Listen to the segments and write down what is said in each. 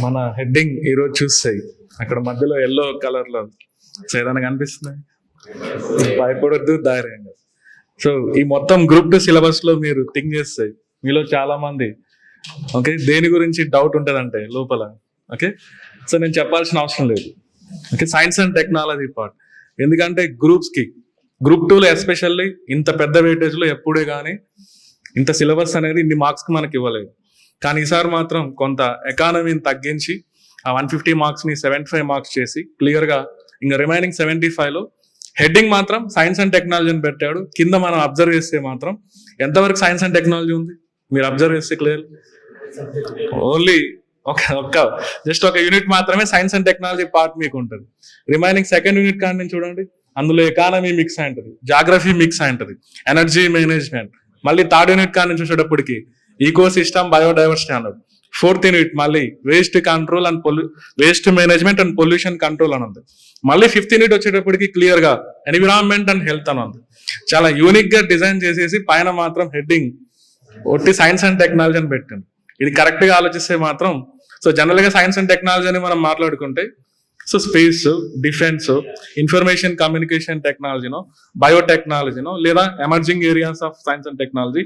మన హెడ్డింగ్ ఈరోజు చూస్తాయి అక్కడ మధ్యలో ఎల్లో కలర్ లో ఏదైనా కనిపిస్తుంది, భయపడొద్దు ధైర్యంగా. సో ఈ మొత్తం గ్రూప్ 2 సిలబస్ లో మీరు థింక్ చేస్తాయి మీలో చాలా మంది ఓకే దేని గురించి డౌట్ ఉంటుందంటే లోపల ఓకే. సో నేను చెప్పాల్సిన అవసరం లేదు okay, science and technology part. ఎందుకంటే గ్రూప్స్కి గ్రూప్ 2లో ఎస్పెషల్లీ ఇంత పెద్ద వెయిటేజ్లో ఎప్పుడే కానీ ఇంత సిలబస్ అనేది ఇన్ని మార్క్స్కి మనకి ఇవ్వలేదు. కానీ ఈసారి మాత్రం కొంత ఎకానమీని తగ్గించి ఆ 150 మార్క్స్ని 75 మార్క్స్ చేసి క్లియర్గా ఇంకా రిమైనింగ్ 75లో హెడ్డింగ్ మాత్రం సైన్స్ అండ్ టెక్నాలజీని పెట్టాడు. కింద మనం అబ్జర్వ్ చేస్తే మాత్రం ఎంతవరకు సైన్స్ అండ్ టెక్నాలజీ ఉంది మీరు అబ్జర్వ్ చేస్తే క్లియర్ ఓన్లీ జస్ట్ ఒక యూనిట్ మాత్రమే సైన్స్ అండ్ టెక్నాలజీ పార్ట్ మీకు ఉంటుంది. రిమైనింగ్ సెకండ్ యూనిట్ కానీ నేను చూడండి, అందులో ఎకానమీ మిక్స్ అంటది, జాగ్రఫీ మిక్స్ అంటది, ఎనర్జీ మేనేజ్మెంట్. మళ్ళీ థర్డ్ యూనిట్ కానీ చూసేటప్పటికి ఈకో సిస్టమ్, బయోడైవర్సిటీ అన్నాడు. ఫోర్త్ యూనిట్ మళ్ళీ waste control and waste management and pollution control అని ఉంది. మళ్ళీ ఫిఫ్త్ యూనిట్ వచ్చేటప్పటికి క్లియర్ గా ఎన్విరాన్మెంట్ అండ్ హెల్త్ అని ఉంది. చాలా యూనిక్ గా డిజైన్ చేసేసి పైన మాత్రం హెడ్డింగ్ ఒట్టి సైన్స్ అండ్ టెక్నాలజీ అని పెట్టింది. ఇది కరెక్ట్ గా ఆలోచిస్తే మాత్రం సో జనరల్ గా సైన్స్ అండ్ టెక్నాలజీ అని మనం మాట్లాడుకుంటే so space, defence, information communication టెక్నాలజీనో, బయోటెక్నాలజీనో, లేదా emerging areas of science and technology,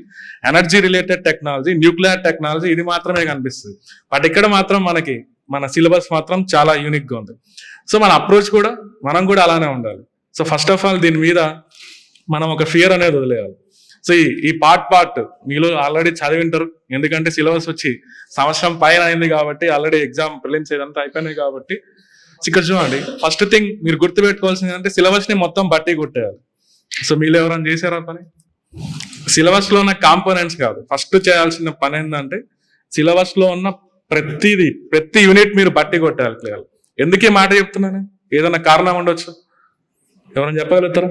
energy related technology, nuclear technology, ఇది మాత్రమే కనిపిస్తుంది. బట్ ఇక్కడ మాత్రం మనకి మన సిలబస్ మాత్రం చాలా యూనిక్ గా ఉంది. సో మన అప్రోచ్ కూడా మనం కూడా అలానే ఉండాలి. సో ఫస్ట్ ఆఫ్ ఆల్ దీని మీద మనం ఒక ఫియర్ అనేది వదిలేయాలి. సో ఈ పార్ట్ మీలో ఆల్రెడీ చదివింటారు, ఎందుకంటే సిలబస్ వచ్చి సంవత్సరం పైన అయింది కాబట్టి, ఆల్రెడీ ఎగ్జామ్ ప్రిలిమ్స్ ఇదంతా అయిపోయినాయి కాబట్టి. ఇక్కడ చూడండి, ఫస్ట్ థింగ్ మీరు గుర్తుపెట్టుకోవాల్సింది అంటే సిలబస్ ని మొత్తం బట్టి కొట్టేయాలి. సో మీరు ఎవరైనా చేశారా పని? సిలబస్ లో ఉన్న కాంపోనెంట్స్ కాదు, ఫస్ట్ చేయాల్సిన పని ఏంటంటే సిలబస్ లో ఉన్న ప్రతి యూనిట్ మీరు బట్టి కొట్టాలి క్లియర్. ఎందుకు ఈ మాట చెప్తున్నాను? ఏదైనా కారణం ఉండొచ్చు, ఎవరైనా చెప్పగలుగుతారా?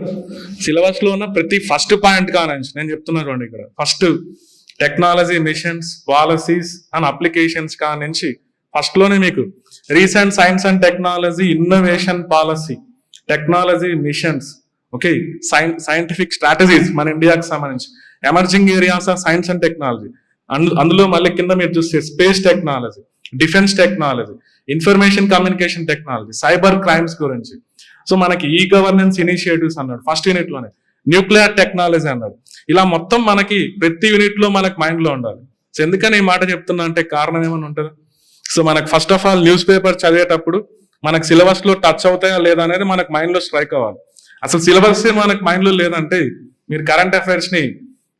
సిలబస్ లో ఉన్న ప్రతి ఫస్ట్ పాయింట్ కానించి నేను చెప్తున్నా చూడండి, ఇక్కడ first technology machines, policies and applications కానించి ఫస్ట్ లోనే మీకు recent science and technology innovation policy, technology machines, okay, scientific strategies మన ఇండియాకి సంబంధించి, emerging areas of science and technology, అందులో మళ్ళీ కింద మీరు చూస్తే space technology, defence technology, information communication technology, cyber crimes గురించి. సో మనకి ఈ గవర్నెన్స్ ఇనిషియేటివ్స్ అన్నాడు ఫస్ట్ యూనిట్ లోనే, న్యూక్లియర్ టెక్నాలజీ అన్నాడు. ఇలా మొత్తం మనకి ప్రతి యూనిట్ లో మనకు మైండ్ లో ఉండాలి. సో ఎందుకని ఈ మాట చెప్తున్నా అంటే కారణం ఏమైనా ఉంటుంది. సో మనకు first of all news paper చదివేటప్పుడు మనకు సిలబస్ లో టచ్ అవుతాయా లేదా అనేది మనకు మైండ్ లో స్ట్రైక్ అవ్వాలి. అసలు సిలబస్ మనకు మైండ్ లో లేదంటే మీరు కరెంట్ అఫైర్స్ ని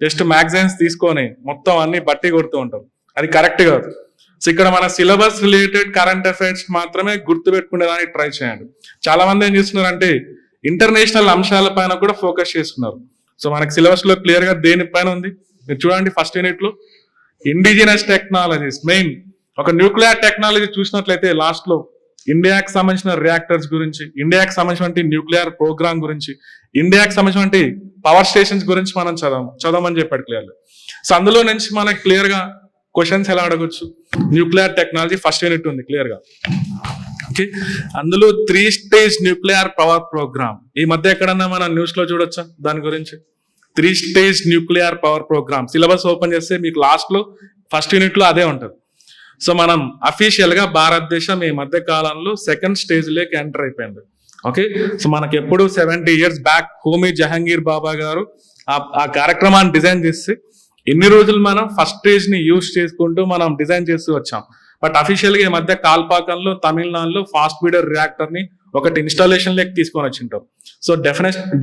జస్ట్ మ్యాగజైన్స్ తీసుకొని మొత్తం అన్ని బట్టి కొడుతూ ఉంటారు, అది కరెక్ట్ కాదు. సో ఇక్కడ మన సిలబస్ రిలేటెడ్ కరెంట్ అఫైర్స్ మాత్రమే గుర్తు పెట్టుకునేదానికి ట్రై చేయండి. చాలా మంది ఏం చేస్తున్నారంటే ఇంటర్నేషనల్ అంశాల పైన కూడా ఫోకస్ చేస్తున్నారు. సో మనకి సిలబస్ లో క్లియర్ గా దేనిపైన ఉంది మీరు చూడండి. ఫస్ట్ యూనిట్ లో ఇండిజినస్ టెక్నాలజీస్, మెయిన్ ఒక న్యూక్లియర్ టెక్నాలజీ చూసినట్లయితే లాస్ట్ లో ఇండియాకి సంబంధించిన రియాక్టర్స్ గురించి, ఇండియాకి సంబంధించిన న్యూక్లియర్ ప్రోగ్రామ్ గురించి, ఇండియాకి సంబంధించిన పవర్ స్టేషన్స్ గురించి మనం చదవమని చెప్పాడు క్లియర్. సో అందులో నుంచి మనకి క్లియర్ గా క్వశ్చన్స్ ఎలా అడగొచ్చు. న్యూక్లియర్ టెక్నాలజీ ఫస్ట్ యూనిట్ ఉంది క్లియర్ గా, ఓకే. అందులో 3 స్టేజ్ న్యూక్లియర్ పవర్ ప్రోగ్రామ్, ఈ మధ్య ఎక్కడన్నా మనం న్యూస్ లో చూడొచ్చా దాని గురించి? 3 stage nuclear power programme syllabus open చేస్తే మీకు లాస్ట్ లో ఫస్ట్ యూనిట్ లో అదే ఉంటుంది. సో మనం అఫీషియల్ గా భారతదేశం ఈ మధ్య కాలంలో సెకండ్ స్టేజ్ లోకి ఎంటర్ అయిపోయింది, ఓకే. సో మనకి ఎప్పుడు 70 years బ్యాక్ హోమీ జహంగీర్ బాబా గారు ఆ కార్యక్రమాన్ని డిజైన్ చేసి ఇన్ని రోజులు మనం ఫస్ట్ స్టేజ్ ని యూజ్ చేసుకుంటూ మనం డిజైన్ చేస్తూ వచ్చాం. బట్ అఫీషియల్ గా ఈ మధ్య కాల్పాకంలో తమిళనాడులో ఫాస్ట్ బ్రీడర్ రియాక్టర్ ని ఒకటి ఇన్స్టాలేషన్ లెక్క తీసుకొని వచ్చింటారు. సో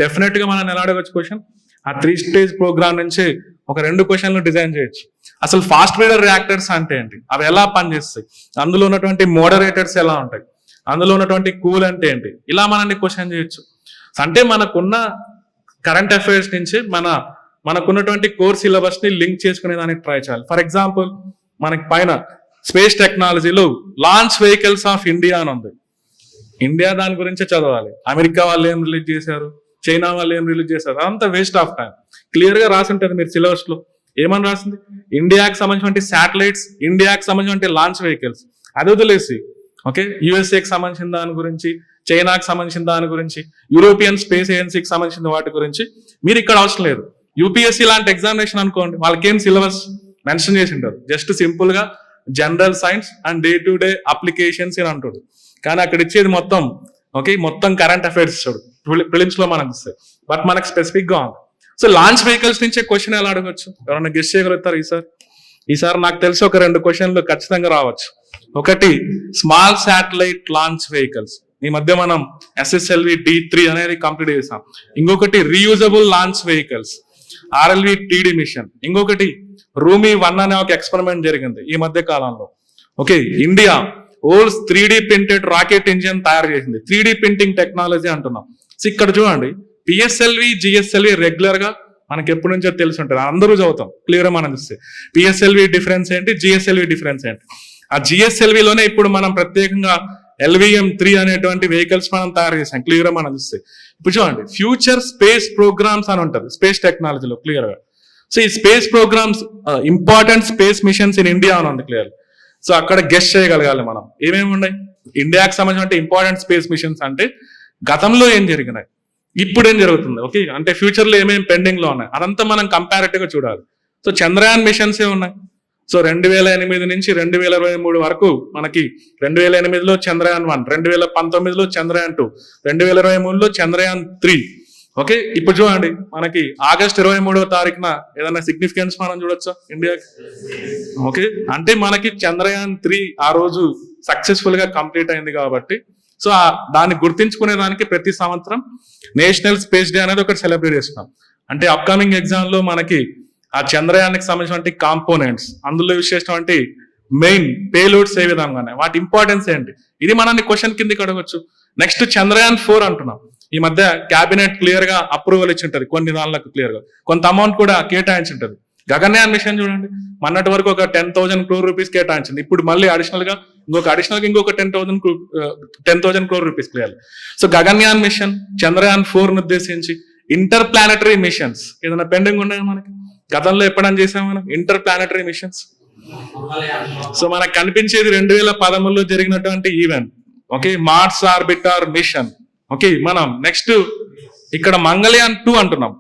డెఫినెట్ గా మనం ఎలా అడగచ్చు క్వశ్చన్, ఆ 3 స్టేజ్ ప్రోగ్రామ్ నుంచి ఒక 2 క్వశ్చన్లు డిజైన్ చేయొచ్చు. అసలు ఫాస్ట్ బ్రీడర్ రియాక్టర్స్ అంటే ఏంటి, అవి ఎలా పనిచేస్తాయి, అందులో ఉన్నటువంటి మోడరేటర్స్ ఎలా ఉంటాయి, అందులో ఉన్నటువంటి కూల్ అంటే ఏంటి, ఇలా మనల్ని క్వశ్చన్ చేయొచ్చు. అంటే మనకున్న కరెంట్ అఫైర్స్ నుంచి మనకున్నటువంటి కోర్ సిలబస్ ని లింక్ చేసుకునే దానికి ట్రై చేయాలి. ఫర్ ఎగ్జాంపుల్ మనకి పైన స్పేస్ టెక్నాలజీలో లాంచ్ వెహికల్స్ ఆఫ్ ఇండియా అని ఉంది. ఇండియా దాని గురించే చదవాలి. అమెరికా వాళ్ళు ఏం రిలీజ్ చేశారు, చైనా వాళ్ళు ఏం రిలీజ్ చేశారు, అదంతా వేస్ట్ ఆఫ్ టైం. క్లియర్ గా రాసి ఉంటుంది మీరు సిలబస్ లో. ఏమని రాసింది? ఇండియాకి సంబంధించిన శాటిలైట్స్, ఇండియాకి సంబంధించిన లాంచ్ వెహికల్స్, అది వదిలేసి ఓకే యుఎస్ఏకి సంబంధించిన దాని గురించి, చైనాకి సంబంధించిన దాని గురించి, యూరోపియన్ స్పేస్ ఏజెన్సీకి సంబంధించిన వాటి గురించి మీరు ఇక్కడ అవసరం లేదు. యూపీఎస్సీ లాంటి ఎగ్జామినేషన్ అనుకోండి, వాళ్ళకి ఏం సిలబస్ మెన్షన్ చేసి ఉంటారు, జస్ట్ సింపుల్ గా general science and day to day applications అని అంటాడు. కానీ అక్కడ ఇచ్చేది మొత్తం మొత్తం కరెంట్ అఫైర్స్ ఇస్తాడు ప్రిలిమ్స్ లో మనకు ఇస్తాయి. బట్ మనకు స్పెసిఫిక్ గా ఉంది. సో లాంచ్ వెహికల్స్ నుంచే క్వశ్చన్ ఎలా అడగచ్చు? ఎవరైనా గెస్ట్ చేయగలుగుతారు? ఈసారి నాకు తెలిసి ఒక 2 క్వశ్చన్లు ఖచ్చితంగా రావచ్చు. ఒకటి స్మాల్ శాటిలైట్ లాంచ్ వెహికల్స్, ఈ మధ్య మనం SSLV D3 అనేది కంప్లీట్ చేసాం. ఇంకొకటి reusable launch vehicles RLV TD mission. ఇంకొకటి రూమీ 1 అనే ఒక ఎక్స్పెరిమెంట్ జరిగింది ఈ మధ్య కాలంలో. India old 3D printed rocket engine తయారు చేసింది. 3D ప్రింటింగ్ టెక్నాలజీ అంటున్నాం. సో ఇక్కడ చూడండి, PSLV GSLV రెగ్యులర్ గా మనకి ఎప్పటి నుంచో తెలిసి ఉంటుంది, అందరూ చదువుతాం, క్లియర్ గా మనం చూస్తే PSLV డిఫరెన్స్ ఏంటి, GSLV డిఫరెన్స్ ఏంటి. ఆ GSLV లోనే ఇప్పుడు మనం ప్రత్యేకంగా LVM-3 అనేటువంటి వెహికల్స్ మనం తయారు చేసాం, క్లియర్ గా మనం చూస్తే. ఇప్పుడు చూడండి, ఫ్యూచర్ స్పేస్ ప్రోగ్రామ్స్ అని ఉంటుంది స్పేస్ టెక్నాలజీలో క్లియర్ గా. సో ఈ space programs important space missions in India అని ఉంది క్లియర్. సో అక్కడ గెస్ట్ చేయగలగాలి మనం ఏమేమి ఉన్నాయి ఇండియాకి సంబంధించిన ఇంపార్టెంట్ స్పేస్ మిషన్స్ అంటే గతంలో ఏం జరిగినాయి, ఇప్పుడు ఏం జరుగుతుంది, అంటే ఫ్యూచర్ లో ఏమేమి పెండింగ్ లో ఉన్నాయి, అదంతా మనం కంపారిటివ్ గా చూడాలి. సో చంద్రయాన్ మిషన్స్ ఏ ఉన్నాయి. సో 2008 నుంచి 2023 వరకు మనకి 2008లో చంద్రయాన్ 1, 2019లో చంద్రయాన్ 2, 2023లో చంద్రయాన్ 3. ఇప్పుడు చూడండి, మనకి ఆగస్ట్ 23వ తారీఖున ఏదైనా సిగ్నిఫికెన్స్ మనం చూడొచ్చా ఇండియాకి? అంటే మనకి చంద్రయాన్ 3 ఆ రోజు సక్సెస్ఫుల్ గా కంప్లీట్ అయింది కాబట్టి, సో దాన్ని గుర్తించుకునే దానికి ప్రతి సంవత్సరం నేషనల్ స్పేస్ డే అనేది ఒకటి సెలబ్రేట్ చేస్తున్నాం. అంటే అప్కమింగ్ ఎగ్జామ్ లో మనకి ఆ చంద్రయానికి సంబంధించిన కాంపోనెంట్స్, అందులో యూజ్ చేసినటువంటి మెయిన్ పేలోడ్స్ ఏ విధంగా వాటి ఇంపార్టెన్స్ ఏంటి, ఇది మనల్ని క్వశ్చన్ కిందకి అడగొచ్చు. నెక్స్ట్ చంద్రయాన్ 4 అంటున్నాం. ఈ మధ్య క్యాబినెట్ క్లియర్ గా అప్రూవల్ ఇచ్చి ఉంటుంది, కొన్ని దానిలకు క్లియర్ గా కొంత అమౌంట్ కూడా కేటాయించి ఉంటుంది. గగన్యాన్ మిషన్ చూడండి, మొన్నటి వరకు ఒక 10,000 crore రూపీస్ కేటాయించింది, ఇప్పుడు మళ్ళీ అడిషనల్ గా ఇంకొక 10,000 crore rupees clear. So Gaganyaan mission, Chandrayaan 4 ఉద్దేశించి ఇంటర్ ప్లానటరీ మిషన్స్ ఏదైనా పెండింగ్ ఉన్నాయి మనకి, గతంలో ఎప్పుడైనా చేసాం మనం ఇంటర్ ప్లానటరీ మిషన్స్. సో మనకు కనిపించేది 2013లో జరిగినటువంటి ఈవెంట్, మార్స్ ఆర్బిటర్ మిషన్. మనం నెక్స్ట్ ఇక్కడ మంగళయాన్ 2 అంటున్నాం.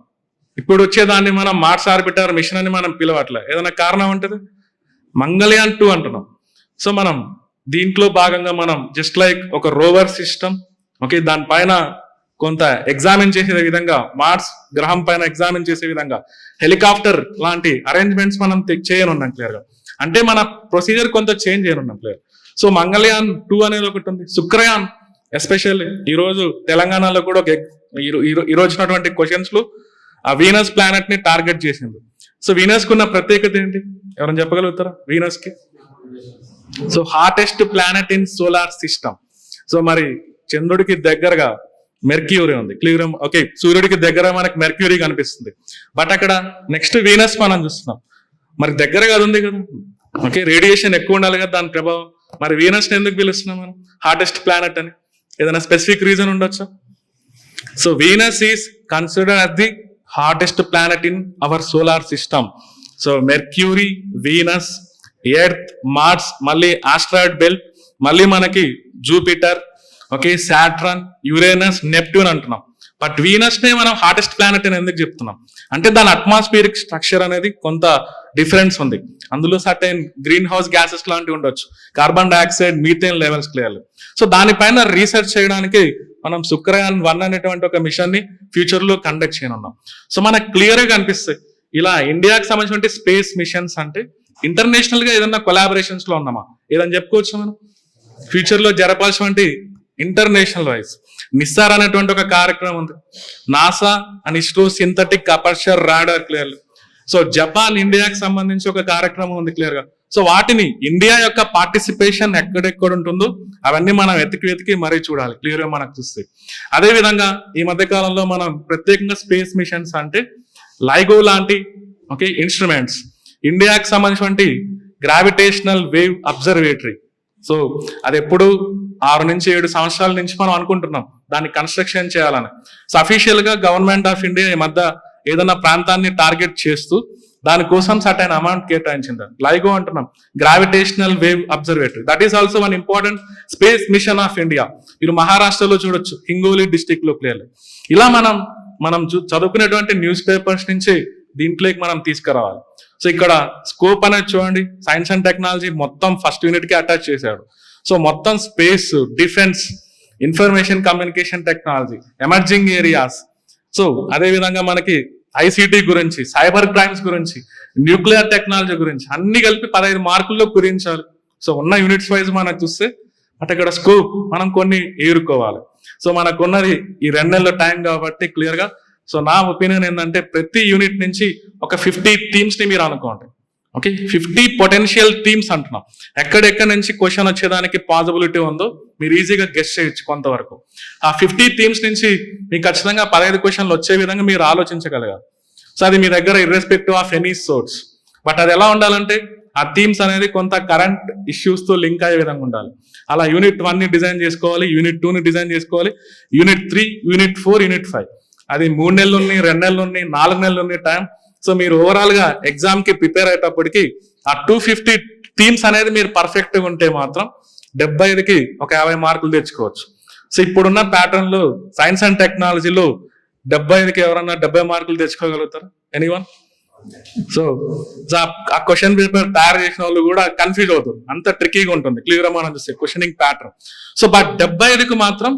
ఇప్పుడు వచ్చేదాన్ని మనం మార్స్ ఆర్బిటర్ మిషన్ అని మనం పిలవట్లే, ఏదైనా కారణం ఉంటుంది, మంగళయాన్ 2 అంటున్నాం. సో మనం దీంట్లో భాగంగా మనం జస్ట్ లైక్ ఒక రోవర్ సిస్టమ్, దానిపైన కొంత ఎగ్జామిన్ చేసే విధంగా, మార్స్ గ్రహం పైన ఎగ్జామిన్ చేసే విధంగా హెలికాప్టర్ లాంటి అరేంజ్మెంట్స్ మనం చేయనున్నాం క్లియర్ గా. అంటే మన ప్రొసీజర్ కొంత చేంజ్ చేయనున్నాం క్లియర్. సో మంగళయాన్ 2 అనేది ఒకటి ఉంది. శుక్రయాన్ ఎస్పెషల్లీ ఈరోజు తెలంగాణలో కూడా ఈరోజు వచ్చినటువంటి క్వశ్చన్స్ లో ఆ వీనస్ ప్లానెట్ ని టార్గెట్ చేసింది. సో వీనస్ కు ఉన్న ప్రత్యేకత ఏంటి, ఎవరైనా చెప్పగలుగుతారా వీనస్ కి? So hardest planet in solar system. So మరి చంద్రుడికి దగ్గరగా మెర్క్యూరీ ఉంది క్లియర్. సూర్యుడికి దగ్గర మనకి మెర్క్యూరీ కనిపిస్తుంది, బట్ అక్కడ నెక్స్ట్ వీనస్ మనం చూస్తున్నాం, మరి దగ్గరగా అది ఉంది కదా. రేడియేషన్ ఎక్కువ ఉండాలి కదా దాని ప్రభావం. మరి వీనస్ ఎందుకు పిలుస్తున్నాం మనం హార్టెస్ట్ ప్లానెట్ అని? ఏదైనా స్పెసిఫిక్ రీజన్ ఉండొచ్చా? So Venus is considered as the hottest planet in our solar system. So Mercury, Venus, Earth, Mars, మళ్ళీ ఆస్ట్రాయిడ్ బెల్ట్, మళ్ళీ మనకి జూపిటర్, సాటర్న్, యురేనస్, నెప్ట్యూన్ అంటున్నాం. బట్ వీనస్ నే మనం హార్టెస్ట్ ప్లానెట్ అని ఎందుకు చెప్తున్నాం అంటే దాని అట్మాస్ఫియరిక్ స్ట్రక్చర్ అనేది కొంత డిఫరెన్స్ ఉంది. అందులో సర్టైన్ గ్రీన్ హౌస్ గ్యాసెస్ లాంటివి ఉండొచ్చు, carbon dioxide, methane levels clear. So దానిపైన రీసెర్చ్ చేయడానికి మనం శుక్రయాన్ 1 అనేటువంటి ఒక మిషన్ ని ఫ్యూచర్ లో కండక్ట్ చేయనున్నాం. సో మనకు క్లియర్ గా కనిపిస్తాయి ఇలా ఇండియాకి సంబంధించిన స్పేస్ మిషన్స్ అంటే ఇంటర్నేషనల్ గా ఏదన్నా కొలాబరేషన్స్ లో ఉన్నామా ఏదని చెప్పుకోవచ్చు మనం. ఫ్యూచర్ లో జరపాల్సిన ఇంటర్నేషనల్ వైజ్ నిస్సార్ అనేటువంటి ఒక కార్యక్రమం ఉంది, NASA and ISRO synthetic aperture radar clear. So Japan, ఇండియాకి సంబంధించి ఒక కార్యక్రమం ఉంది క్లియర్ గా. సో వాటిని ఇండియా యొక్క పార్టిసిపేషన్ ఎక్కడెక్కడ ఉంటుందో అవన్నీ మనం వెతికి మరీ చూడాలి క్లియర్ గా మనకు చూస్తే. అదే విధంగా ఈ మధ్య కాలంలో మనం ప్రత్యేకంగా స్పేస్ మిషన్స్ అంటే లైగో లాంటి ఇన్స్ట్రుమెంట్స్, ఇండియాకి సంబంధించిన గ్రావిటేషనల్ వేవ్ అబ్జర్వేటరీ. సో అది ఎప్పుడు 6 నుంచి 7 సంవత్సరాల నుంచి మనం అనుకుంటున్నాం దాన్ని కన్స్ట్రక్షన్ చేయాలని. సో అఫీషియల్ గా గవర్నమెంట్ ఆఫ్ ఇండియా ఈ మధ్య ఏదైనా ప్రాంతాన్ని టార్గెట్ చేస్తూ దానికోసం సర్టైన్ అమౌంట్ కేటాయించింది. లైగో అంటున్నాం, gravitational wave observatory. That is also one important space machine of India. మీరు మహారాష్ట్రలో చూడొచ్చు, హింగోలి డిస్ట్రిక్ట్ లో క్లియర్లీ. ఇలా మనం చదువుకునేటువంటి న్యూస్ పేపర్స్ నుంచి దీంట్లోకి మనం తీసుకురావాలి. సో ఇక్కడ స్కోప్ అనేది చూడండి, సైన్స్ అండ్ టెక్నాలజీ మొత్తం ఫస్ట్ యూనిట్ కి అటాచ్ చేశాడు. సో మొత్తం space, defence, information communication technology, emerging areas, so అదే విధంగా మనకి ఐసిటి గురించి, సైబర్ క్రైమ్స్ గురించి, న్యూక్లియర్ టెక్నాలజీ గురించి అన్ని కలిపి 15 మార్కుల్లో గురించాలి. సో ఉన్న యూనిట్స్ వైజ్ మనకు చూస్తే అటు ఇక్కడ స్కోప్ మనం కొన్ని ఏరుకోవాలి. సో మనకున్నది ఈ 2 నెలల టైం కాబట్టి క్లియర్ గా, సో నా ఒపీనియన్ ఏంటంటే ప్రతి యూనిట్ నుంచి ఒక 50 థీమ్స్ ని మీరు అనుకోండి. ఓకే, 50 పొటెన్షియల్ థీమ్స్ అంటున్నాం. ఎక్కడెక్కడ నుంచి క్వశ్చన్ వచ్చేదానికి పాసిబిలిటీ ఉందో మీరు ఈజీగా గెస్ చేయొచ్చు కొంతవరకు. ఆ 50 థీమ్స్ నుంచి మీకు ఖచ్చితంగా 15 క్వశ్చన్లు వచ్చే విధంగా మీరు ఆలోచించగలగాలి. సో అది మీ దగ్గర irrespective of any source. But అది ఎలా ఉండాలంటే ఆ థీమ్స్ అనేది కొంత కరెంట్ ఇష్యూస్ తో లింక్ అయ్యే విధంగా ఉండాలి. అలా యూనిట్ 1 ని డిజైన్ చేసుకోవాలి, యూనిట్ 2 ని డిజైన్ చేసుకోవాలి, యూనిట్ 3, యూనిట్ 4, యూనిట్ 5. అది 3 నెలలు ఉన్నాయి, 2 నెలలు ఉన్నాయి, 4 నెలలు ఉన్నాయి టైం. సో మీరు ఓవరాల్ గా ఎగ్జామ్ కి ప్రిపేర్ అయ్యేటప్పటికి ఆ 250 థీమ్స్ అనేది మీరు పర్ఫెక్ట్ గా ఉంటే మాత్రం 75కి ఒక 50 మార్కులు తెచ్చుకోవచ్చు. సో ఇప్పుడున్న ప్యాటర్న్ లో సైన్స్ అండ్ టెక్నాలజీలో 75కి ఎవరన్నా 70 మార్కులు తెచ్చుకోగలుగుతారు? ఎనీవన్? సో ఆ క్వశ్చన్ పేపర్ తయారు చేసిన వాళ్ళు కూడా కన్ఫ్యూజ్ అవుతారు, అంత ట్రికీగా ఉంటుంది క్లియర్ గా మనం చూస్తే క్వశ్చనింగ్ ప్యాటర్న్. సో బట్ 75కి మాత్రం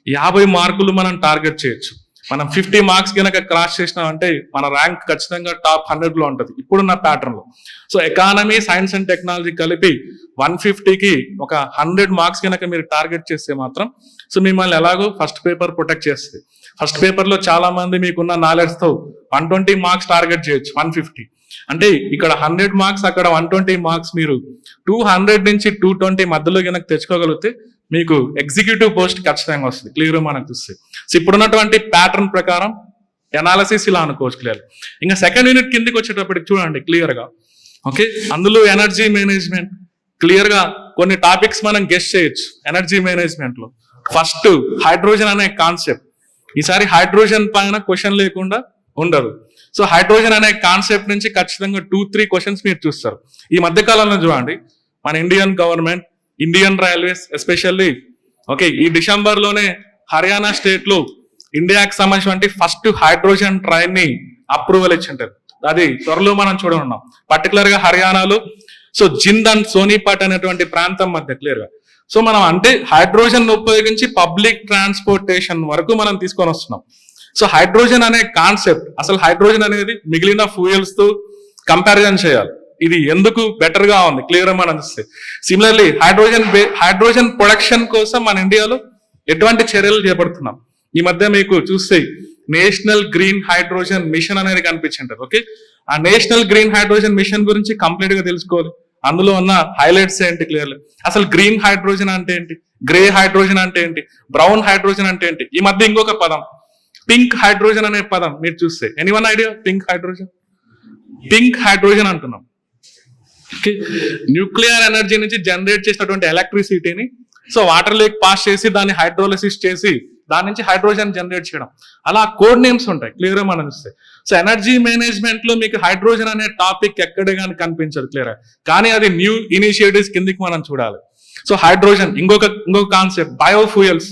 50 మార్కులు మనం టార్గెట్ చేయొచ్చు. మనం 50 మార్క్స్ కనుక క్రాస్ చేసినామంటే మన ర్యాంక్ ఖచ్చితంగా టాప్ 100 లో ఉంటుంది ఇప్పుడున్న ప్యాటర్న్ లో. So economy, science and technology కలిపి 150కి ఒక 100 మార్క్స్ కనుక మీరు టార్గెట్ చేస్తే మాత్రం సో మిమ్మల్ని ఎలాగో ఫస్ట్ పేపర్ ప్రొటెక్ట్ చేస్తుంది. ఫస్ట్ పేపర్ లో చాలా మంది మీకున్న నాలెడ్జ్ తో 120 మార్క్స్ టార్గెట్ చేయొచ్చు. 150 అంటే ఇక్కడ 100 మార్క్స్, అక్కడ 120 మార్క్స్. మీరు 200 నుంచి 220 మధ్యలో కనుక తెచ్చుకోగలిగితే మీకు ఎగ్జిక్యూటివ్ పోస్ట్ ఖచ్చితంగా వస్తుంది క్లియర్ మనకు చూస్తే. సో ఇప్పుడున్నటువంటి ప్యాటర్న్ ప్రకారం ఎనాలిసిస్ ఇలా అనుకోవచ్చు క్లియర్. ఇంకా సెకండ్ యూనిట్ కిందకి వచ్చేటప్పటికి చూడండి క్లియర్ గా. ఓకే, అందులో ఎనర్జీ మేనేజ్మెంట్ క్లియర్ గా కొన్ని టాపిక్స్ మనం గెస్ట్ చేయొచ్చు. ఎనర్జీ మేనేజ్మెంట్ లో ఫస్ట్ హైడ్రోజన్ అనే కాన్సెప్ట్. ఈసారి హైడ్రోజన్ పైన క్వశ్చన్ లేకుండా ఉండదు. సో హైడ్రోజన్ అనే కాన్సెప్ట్ నుంచి ఖచ్చితంగా 2-3 క్వశ్చన్స్ మీరు చూస్తారు. ఈ మధ్య కాలంలో చూడండి మన Indian government, Indian railways especially okay ఈ డిసెంబర్ లోనే హర్యానా స్టేట్ లో ఇండియాకి సంబంధించిన ఫస్ట్ హైడ్రోజన్ ట్రైన్ ని అప్రూవల్ ఇచ్చింటారు. అది త్వరలో మనం చూడనున్నాం. పర్టికులర్ గా హర్యానాలో సో జింద్ అండ్ సోనీపట్ అనేటువంటి ప్రాంతం మధ్య క్లియర్ గా. సో మనం అంటే హైడ్రోజన్ ఉపయోగించి పబ్లిక్ ట్రాన్స్పోర్టేషన్ వరకు మనం తీసుకొని వస్తున్నాం. సో హైడ్రోజన్ అనే కాన్సెప్ట్, అసలు హైడ్రోజన్ అనేది మిగిలిన ఫ్యూయల్స్ తో కంపారిజన్ చేయాలి. ఇది ఎందుకు బెటర్ గా ఉంది క్లియర్ గా మనం చూస్తే. సిమిలర్లీ హైడ్రోజన్ ప్రొడక్షన్ కోసం మన ఇండియాలో ఎటువంటి చర్యలు చేపడుతున్నాం. ఈ మధ్య మీకు చూస్తే నేషనల్ గ్రీన్ హైడ్రోజన్ మిషన్ అనేది కనిపించింటారు. ఓకే, ఆ నేషనల్ గ్రీన్ హైడ్రోజన్ మిషన్ గురించి కంప్లీట్ గా తెలుసుకోవాలి. అందులో ఉన్న హైలైట్స్ ఏంటి క్లియర్లీ, అసలు గ్రీన్ హైడ్రోజన్ అంటే ఏంటి, గ్రే హైడ్రోజన్ అంటే ఏంటి, బ్రౌన్ హైడ్రోజన్ అంటే ఏంటి. ఈ మధ్య ఇంకొక పదం పింక్ హైడ్రోజన్ అనే పదం మీరు చూస్తే ఎనీవన్ ఐడియా? పింక్ హైడ్రోజన్ అంటున్నాం. న్యూక్లియర్ ఎనర్జీ నుంచి జనరేట్ చేసినటువంటి ఎలక్ట్రిసిటీని సో వాటర్ లేక్ పాస్ చేసి దాన్ని హైడ్రోలసిస్ చేసి దాని నుంచి హైడ్రోజన్ జనరేట్ చేయడం, అలా కోడ్ నేమ్స్ ఉంటాయి క్లియర్ గా మనం చూస్తే. సో ఎనర్జీ మేనేజ్మెంట్ లో మీకు హైడ్రోజన్ అనే టాపిక్ ఎక్కడ కానీ కనిపించదు క్లియర్, కానీ అది న్యూ ఇనిషియేటివ్స్ కిందకి మనం చూడాలి. సో హైడ్రోజన్ ఇంకొక కాన్సెప్ట్ బయోఫ్యూయల్స్.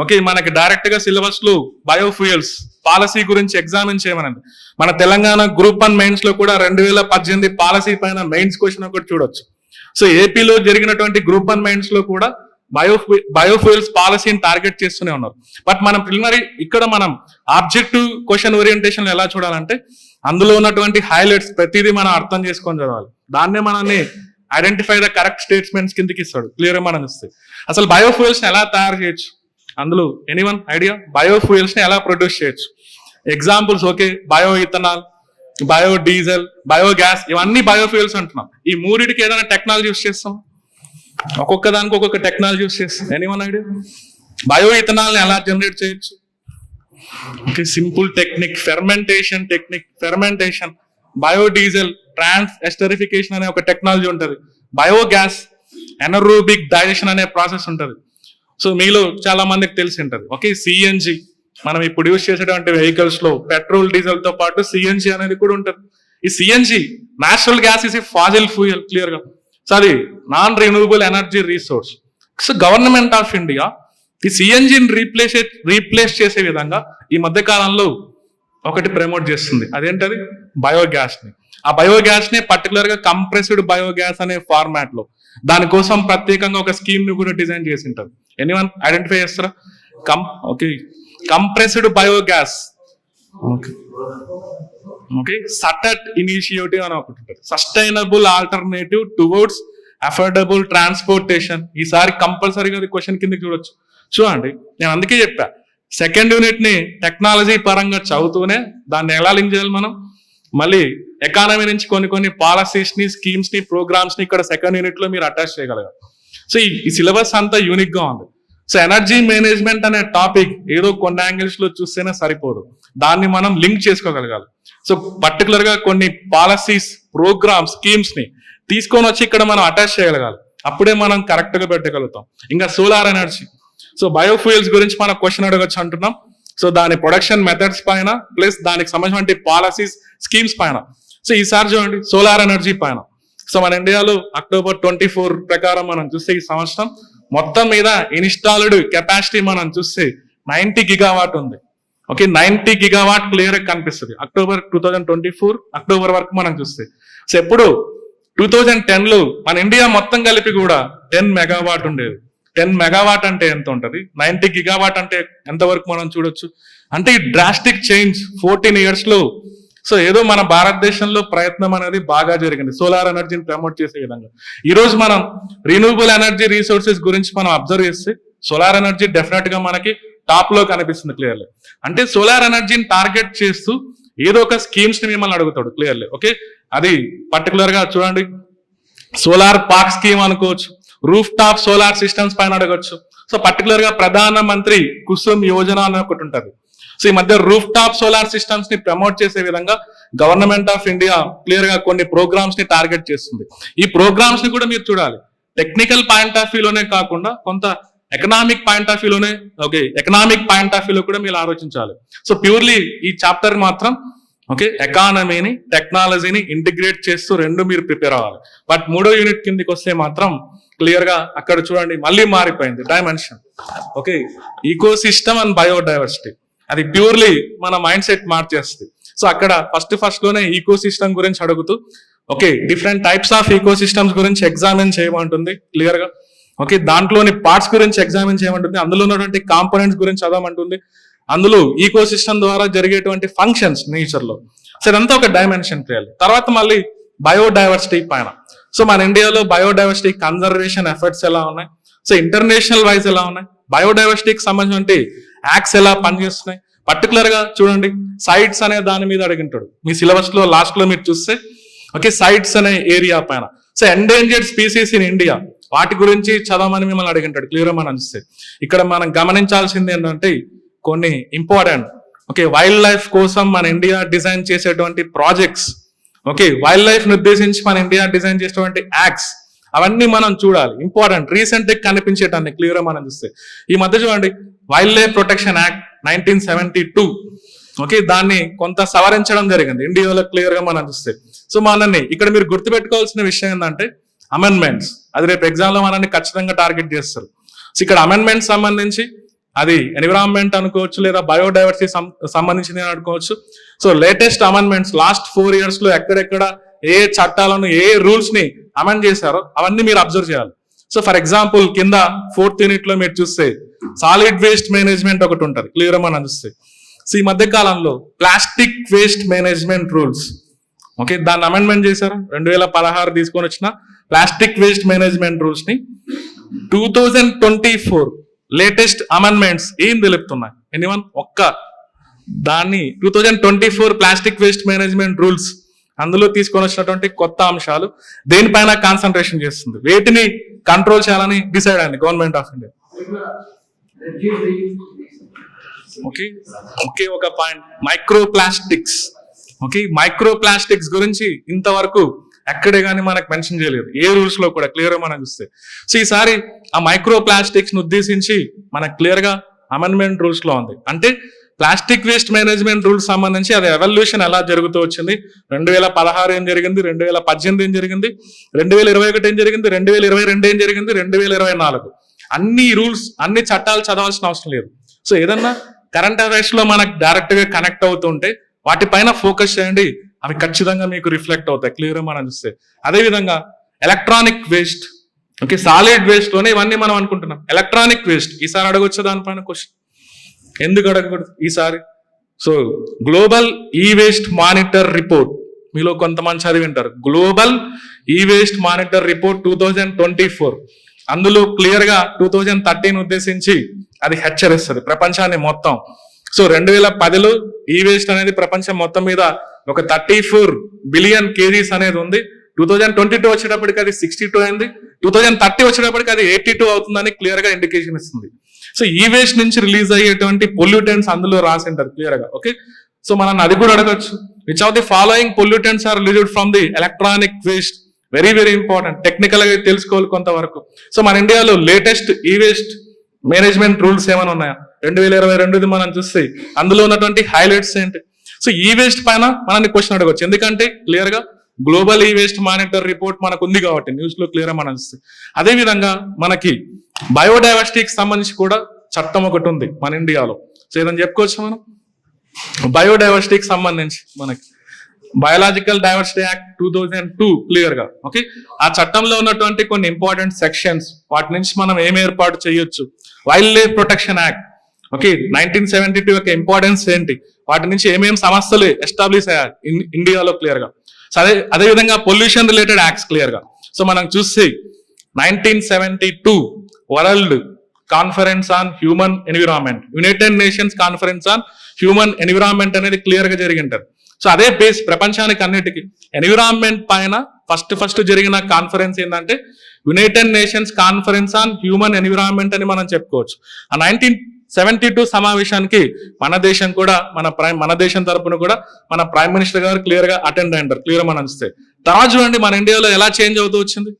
ఓకే, మనకి డైరెక్ట్ గా సిలబస్ లో బయోఫ్యూయల్స్ పాలసీ గురించి ఎగ్జామిన్ చేయమనండి. మన తెలంగాణ గ్రూప్ 1 మెయిన్స్ లో కూడా 2018 పాలసీ పైన మెయిన్స్ క్వశ్చన్ ఒకటి చూడొచ్చు. సో ఏపీలో జరిగినటువంటి గ్రూప్ 1 మెయిన్స్ లో కూడా బయోఫ్యూయల్స్ పాలసీని టార్గెట్ చేస్తూనే ఉన్నారు. బట్ మనం ప్రిలిమినరీ ఇక్కడ మనం ఆబ్జెక్టివ్ క్వశ్చన్ ఓరియంటేషన్ ఎలా చూడాలంటే అందులో ఉన్నటువంటి హైలైట్స్ ప్రతిదీ మనం అర్థం చేసుకొని చదవాలి. దాన్నే మనల్ని ఐడెంటిఫై ద కరెక్ట్ స్టేట్మెంట్స్ కిందకి ఇస్తాడు క్లియర్ గా మనం చూస్తే. అసలు బయోఫ్యూయల్స్ ని ఎలా తయారు చేయొచ్చు, అందులో ఎనీవన్ ఐడియా? బయోఫ్యూయల్స్ ని ఎలా ప్రొడ్యూస్ చేయొచ్చు? Examples okay, bio ethanol, bio diesel, biogas, ఇవన్నీ బయోఫ్యూయల్స్ అంటున్నాం. ఈ మూడిటికి ఏదైనా టెక్నాలజీ యూస్ చేస్తాం, ఒక్కొక్క దానికి ఒక్కొక్క టెక్నాలజీ యూస్ చేస్తాం. Anyone idea? బయో ఇథనాల్ ని ఎలా జనరేట్ చేయొచ్చు? Okay, simple technique, fermentation. Biodiesel transesterification అనే ఒక టెక్నాలజీ ఉంటుంది. బయోగ్యాస్ ఎనరోబిక్ డైజెషన్ అనే ప్రాసెస్ ఉంటుంది. సో మీలో చాలా మందికి తెలిసి ఉంటుంది. ఓకే, సిఎన్జి మనం ఇప్పుడు యూజ్ చేసేటువంటి వెహికల్స్ లో పెట్రోల్ డీజిల్ తో పాటు సిఎన్జి అనేది కూడా ఉంటుంది. ఈ CNG natural gas is a Faasil fuel clear గా. సో అది non renewable energy resource. So government of India ఈ సిఎన్జిని రీప్లేస్ చేసే విధంగా ఈ మధ్య కాలంలో ఒకటి ప్రమోట్ చేస్తుంది. అదేంటది? బయోగ్యాస్ ని. ఆ బయోగ్యాస్ ని పర్టికులర్ గా కంప్రెస్డ్ బయోగ్యాస్ అనే ఫార్మాట్ లో దానికోసం ప్రత్యేకంగా ఒక స్కీమ్ ని కూడా డిజైన్ చేసి ఉంటుంది. ఎనీవన్ ఐడెంటిఫై చేస్తారా? Okay, compressed biogas. Okay, SATAT initiative అని ఒకటి ఉంటుంది. Sustainable alternative towards affordable transportation. ఈసారి కంపల్సరీగా క్వశ్చన్ కింద చూడొచ్చు. చూడండి, నేను అందుకే చెప్పా, సెకండ్ యూనిట్ ని టెక్నాలజీ పరంగా చదువుతూనే దాన్ని ఎలా లింక్ చేయాలి మనం, మళ్ళీ ఎకానమీ నుంచి కొన్ని పాలసీస్ ని, స్కీమ్స్ ని, ప్రోగ్రామ్స్ ని ఇక్కడ సెకండ్ యూనిట్ లో మీరు అటాచ్ చేయగలగాలి. సో ఈ సిలబస్ అంతా యూనిక్ గా ఉంది. సో ఎనర్జీ మేనేజ్మెంట్ అనే టాపిక్ ఏదో కొన్ని యాంగిల్స్ లో చూస్తేనే సరిపోదు, దాన్ని మనం లింక్ చేసుకోగలగాలి. సో పర్టికులర్ గా కొన్ని పాలసీస్, ప్రోగ్రామ్స్, స్కీమ్స్ ని తీసుకొని వచ్చి ఇక్కడ మనం అటాచ్ చేయగలగాలి. అప్పుడే మనం కరెక్ట్ గా పెట్టగలుగుతాం. ఇంకా సోలార్ ఎనర్జీ, సో బయోఫ్యూయల్స్ గురించి మనం క్వశ్చన్ అడగచ్చు అంటున్నాం. సో దాని ప్రొడక్షన్ మెథడ్స్ పైన ప్లస్ దానికి సంబంధించిన పాలసీస్, స్కీమ్స్ పైన. సో ఈసారి చూడండి సోలార్ ఎనర్జీ పైన. సో మన ఇండియాలో October 24 ప్రకారం మనం చూస్తే ఈ సంవత్సరం మొత్తం మీద ఇన్స్టాల్డ్ కెపాసిటీ మనం చూస్తే 90 గిగావాట్ ఉంది. ఓకే, 90 గిగావాట్ క్లియర్ కనిపిస్తుంది October 2024 అక్టోబర్ వరకు మనం చూస్తే. సో ఎప్పుడు 2010లో మన ఇండియా మొత్తం కలిపి కూడా 10 మెగావాట్ ఉండేది. 10 మెగావాట్ అంటే ఎంత ఉంటుంది? 90 గిగావాట్ అంటే ఎంతవరకు మనం చూడొచ్చు? అంటే ఈ డ్రాస్టిక్ చేంజ్ 14 years లో. సో ఏదో మన భారతదేశంలో ప్రయత్నం అనేది బాగా జరిగింది సోలార్ ఎనర్జీని ప్రమోట్ చేసే విధంగా. ఈ రోజు మనం రిన్యూవబుల్ ఎనర్జీ రిసోర్సెస్ గురించి మనం అబ్జర్వ్ చేస్తే సోలార్ ఎనర్జీ డెఫినెట్ గా మనకి టాప్ లో కనిపిస్తుంది క్లియర్లీ. అంటే సోలార్ ఎనర్జీని టార్గెట్ చేస్తూ ఏదో ఒక స్కీమ్స్ ని మిమ్మల్ని అడుగుతాడు క్లియర్లీ. ఓకే, అది పర్టికులర్ గా చూడండి, సోలార్ పార్క్ స్కీమ్ అనుకోవచ్చు, రూఫ్ టాప్ సోలార్ సిస్టమ్స్ పైన అడగచ్చు. సో పర్టికులర్ గా ప్రధాన మంత్రి కుసుమ్ యోజన అని ఒకటి ఉంటుంది. సో ఈ మధ్య రూఫ్ టాప్ సోలార్ సిస్టమ్స్ ని ప్రమోట్ చేసే విధంగా గవర్నమెంట్ ఆఫ్ ఇండియా క్లియర్ గా కొన్ని ప్రోగ్రామ్స్ ని టార్గెట్ చేస్తుంది. ఈ ప్రోగ్రామ్స్ ని కూడా మీరు చూడాలి, టెక్నికల్ పాయింట్ ఆఫ్ వ్యూలోనే కాకుండా కొంత ఎకనామిక్ పాయింట్ ఆఫ్ వ్యూలోనే. ఓకే, ఎకనామిక్ పాయింట్ ఆఫ్ వ్యూలో కూడా మీరు ఆలోచించాలి. సో ప్యూర్లీ ఈ చాప్టర్ మాత్రం ఓకే ఎకానమీని, టెక్నాలజీని ఇంటిగ్రేట్ చేస్తూ రెండు మీరు ప్రిపేర్ అవ్వాలి. బట్ 3వ యూనిట్ కిందకి వస్తే మాత్రం క్లియర్ గా అక్కడ చూడండి మళ్ళీ మారిపోయింది dimension. Okay, ecosystem and biodiversity, అది ప్యూర్లీ మన మైండ్ సెట్ మార్చేస్తుంది. సో అక్కడ ఫస్ట్ లోనే ఈకో సిస్టమ్ గురించి అడుగుతూ okay different types of ecosystems గురించి ఎగ్జామిన్ చేయమంటుంది క్లియర్ గా. ఓకే, దాంట్లోని పార్ట్స్ గురించి ఎగ్జామిన్ చేయమంటుంది, అందులో ఉన్నటువంటి కాంపోనెంట్స్ గురించి చదవమంటుంది, అందులో ఈకో సిస్టమ్ ద్వారా జరిగేటువంటి ఫంక్షన్స్ నేచర్ లో. సో ఇదంతా ఒక డైమెన్షన్ క్లియర్. తర్వాత మళ్ళీ బయోడైవర్సిటీ పైన. సో మన ఇండియాలో బయోడైవర్సిటీ కన్జర్వేషన్ ఎఫర్ట్స్ ఎలా ఉన్నాయి, సో ఇంటర్నేషనల్ వైజ్ ఎలా ఉన్నాయి, బయోడైవర్సిటీకి సంబంధించిన యాక్ట్స్ ఎలా పనిచేస్తున్నాయి. పర్టికులర్ గా చూడండి సైట్స్ అనే దాని మీద అడిగింటాడు మీ సిలబస్ లో లాస్ట్ లో మీరు చూస్తే. ఓకే, సైట్స్ అనే ఏరియా పైన. So endangered species in India వాటి గురించి చదవమని మిమ్మల్ని అడిగింటాడు క్లియర్ గా. మనం చూస్తే ఇక్కడ మనం గమనించాల్సింది ఏంటంటే కొన్ని ఇంపార్టెంట్ ఓకే వైల్డ్ లైఫ్ కోసం మన ఇండియా డిజైన్ చేసేటువంటి ప్రాజెక్ట్స్, ఓకే వైల్డ్ లైఫ్ ని ఉద్దేశించి మన ఇండియా డిజైన్ చేసేటువంటి యాక్ట్స్, అవన్నీ మనం చూడాలి. ఇంపార్టెంట్ రీసెంట్ కనిపించేటాన్ని క్లియర్ గా మనం చూస్తే ఈ మధ్య చూడండి wild life protection act 1972. Okay, దాన్ని కొంత సవరించడం జరిగింది ఇండియాలో క్లియర్ గా మనం చూస్తే. సో మనల్ని ఇక్కడ మీరు గుర్తుపెట్టుకోవాల్సిన విషయం ఏంటంటే అమెండ్మెంట్స్, అది రేపు ఎగ్జామ్ లో మనల్ని ఖచ్చితంగా టార్గెట్ చేస్తారు. సో ఇక్కడ అమెండ్మెంట్స్ సంబంధించి అది ఎన్విరాన్మెంట్ అనుకోవచ్చు లేదా బయోడైవర్సిటీ సంబంధించింది అనుకోవచ్చు. So latest amendments last 4 years లో ఎక్కడెక్కడ ఏ చట్టాలను, ఏ రూల్స్ ని అమెండ్ చేశారో అవన్నీ మీరు అబ్జర్వ్ చేయాలి. సో ఫర్ ఎగ్జాంపుల్ కింద 4th యూనిట్ లో మీరు చూస్తే సాలిడ్ వేస్ట్ మేనేజ్మెంట్ ఒకటి ఉంటుంది క్లియర్ మనం చూస్తే. సో ఈ మధ్య కాలంలో plastic waste management rules, okay దాన్ని అమెండ్మెంట్ చేశారు 2016 తీసుకొని వచ్చిన ప్లాస్టిక్ వేస్ట్ మేనేజ్మెంట్ రూల్స్ ని 2024 లేటెస్ట్ అమెండ్మెంట్స్ ఏం తెలుపుతున్నాయి ఎనీవన్ ఒక్క దాన్ని 2024 ప్లాస్టిక్ వేస్ట్ మేనేజ్మెంట్ రూల్స్ అందులో తీసుకొని వచ్చినటువంటి కొత్త అంశాలు దేనిపైన కాన్సన్ట్రేషన్ చేస్తుంది, వేటిని కంట్రోల్ చేయాలని డిసైడ్ అయింది government of India. Okay okay ఒక point microplastics. Okay, microplastics గురించి ఇంతవరకు ఎక్కడే కానీ మనకు మెన్షన్ చేయలేదు ఏ రూల్స్ లో కూడా క్లియర్ గా మనం చూస్తే. సో ఈసారి ఆ మైక్రో ప్లాస్టిక్స్ ను ఉద్దేశించి మనకు క్లియర్ గా అమెండ్మెంట్ రూల్స్ లో ఉంది. అంటే ప్లాస్టిక్ వేస్ట్ మేనేజ్మెంట్ రూల్స్ సంబంధించి అది ఎవల్యూషన్ ఎలా జరుగుతూ వచ్చింది, 2016 ఏం జరిగింది, 2018 ఏం జరిగింది, 2021 ఏం జరిగింది, 2022 ఏం జరిగింది, 2024 అన్ని రూల్స్, అన్ని చట్టాలు చదవాల్సిన అవసరం లేదు. సో ఏదన్నా కరెంట్ అఫైర్స్ లో మనకు డైరెక్ట్ గా కనెక్ట్ అవుతుంటే వాటిపైన ఫోకస్ చేయండి, అవి ఖచ్చితంగా మీకు రిఫ్లెక్ట్ అవుతాయి క్లియర్గా మనం చూస్తే. అదేవిధంగా electronic waste, okay, solid waste లోనే ఇవన్నీ మనం అనుకుంటున్నాం. ఎలక్ట్రానిక్ వేస్ట్ ఈసారి అడగొచ్చు దానిపైన క్వశ్చన్, ఎందుకు అడగకూడదు ఈసారి? సో గ్లోబల్ ఈ వేస్ట్ మానిటర్ రిపోర్ట్, మీలో కొంతమంది చదివి ఉంటారు, గ్లోబల్ ఈ వేస్ట్ మానిటర్ రిపోర్ట్ 2024. అందులో క్లియర్ గా 2030 ఉద్దేశించి అది హెచ్చరిస్తుంది ప్రపంచాన్ని మొత్తం. సో 2010లో ఈ వేస్ట్ అనేది ప్రపంచం మొత్తం మీద ఒక 34 బిలియన్ కేజీస్ అనేది ఉంది. 2022 వచ్చేటప్పటికి అది 62 అయింది. 2030 వచ్చేటప్పటికి అది 82 అవుతుందని క్లియర్ గా ఇండికేషన్ ఇస్తుంది. సో ఈ వేస్ట్ నుంచి రిలీజ్ అయ్యేటువంటి పొల్యూటెంట్స్ అందులో రాసి ఉంటారు క్లియర్ గా. ఓకే, సో మనం అది కూడా అడగచ్చు, which of the following pollutants are released from the electronic waste? Very very important, technical గా తెలుసుకోవాలి కొంతవరకు. సో మన ఇండియాలో లేటెస్ట్ ఈ వేస్ట్ మేనేజ్మెంట్ రూల్స్ ఏమైనా ఉన్నాయా 2022 మనం చూస్తే అందులో ఉన్నటువంటి హైలైట్స్ ఏంటి? సో ఈ వేస్ట్ పైన మనల్ని క్వశ్చన్ అడగవచ్చు, ఎందుకంటే క్లియర్ గా గ్లోబల్ ఈ వేస్ట్ మానిటర్ రిపోర్ట్ మనకు ఉంది కాబట్టి న్యూస్ లో క్లియర్ గా మనం చూస్తే. అదేవిధంగా మనకి బయోడైవర్సిటీకి సంబంధించి కూడా చట్టం ఒకటి ఉంది మన ఇండియాలో. సో ఏదని చెప్పుకోవచ్చు మనం, బయోడైవర్సిటీకి సంబంధించి మనకి బయోలాజికల్ డైవర్సిటీ యాక్ట్ 2002 క్లియర్ గా. ఓకే, ఆ చట్టంలో ఉన్నటువంటి కొన్ని ఇంపార్టెంట్ సెక్షన్స్, వాటి నుంచి మనం ఏం ఏర్పాటు చేయొచ్చు? Wild life protection act, okay, 1972 యొక్క ఇంపార్టెన్స్ ఏంటి, వాటి నుంచి ఏమేమి సమస్యలు ఎస్టాబ్లిష్ అయ్యాయి ఇండియాలో క్లియర్ గా. సో అదేవిధంగా పొల్యూషన్ రిలేటెడ్ యాక్ట్స్ క్లియర్ గా. సో మనం చూస్తే 1972 world conference on human environment, United nations conference on human environment అనేది క్లియర్ గా జరిగింటారు. సో అదే బేస్ ప్రపంచానికి అన్నిటికీ ఎన్విరాన్మెంట్ పైన ఫస్ట్ జరిగిన కాన్ఫరెన్స్ ఏంటంటే United nations conference on human environment అని మనం చెప్పుకోవచ్చు. ఆ 1972 సమావేశానికి మన దేశం కూడా మన దేశం తరపున కూడా మన ప్రైమ్ మినిస్టర్ గారు క్లియర్ గా అటెండ్ అయ్యారు క్లియర్ మనం చూస్తే. తర్వాత చూడండి మన ఇండియాలో ఎలా చేంజ్ అవుతూ వచ్చింది.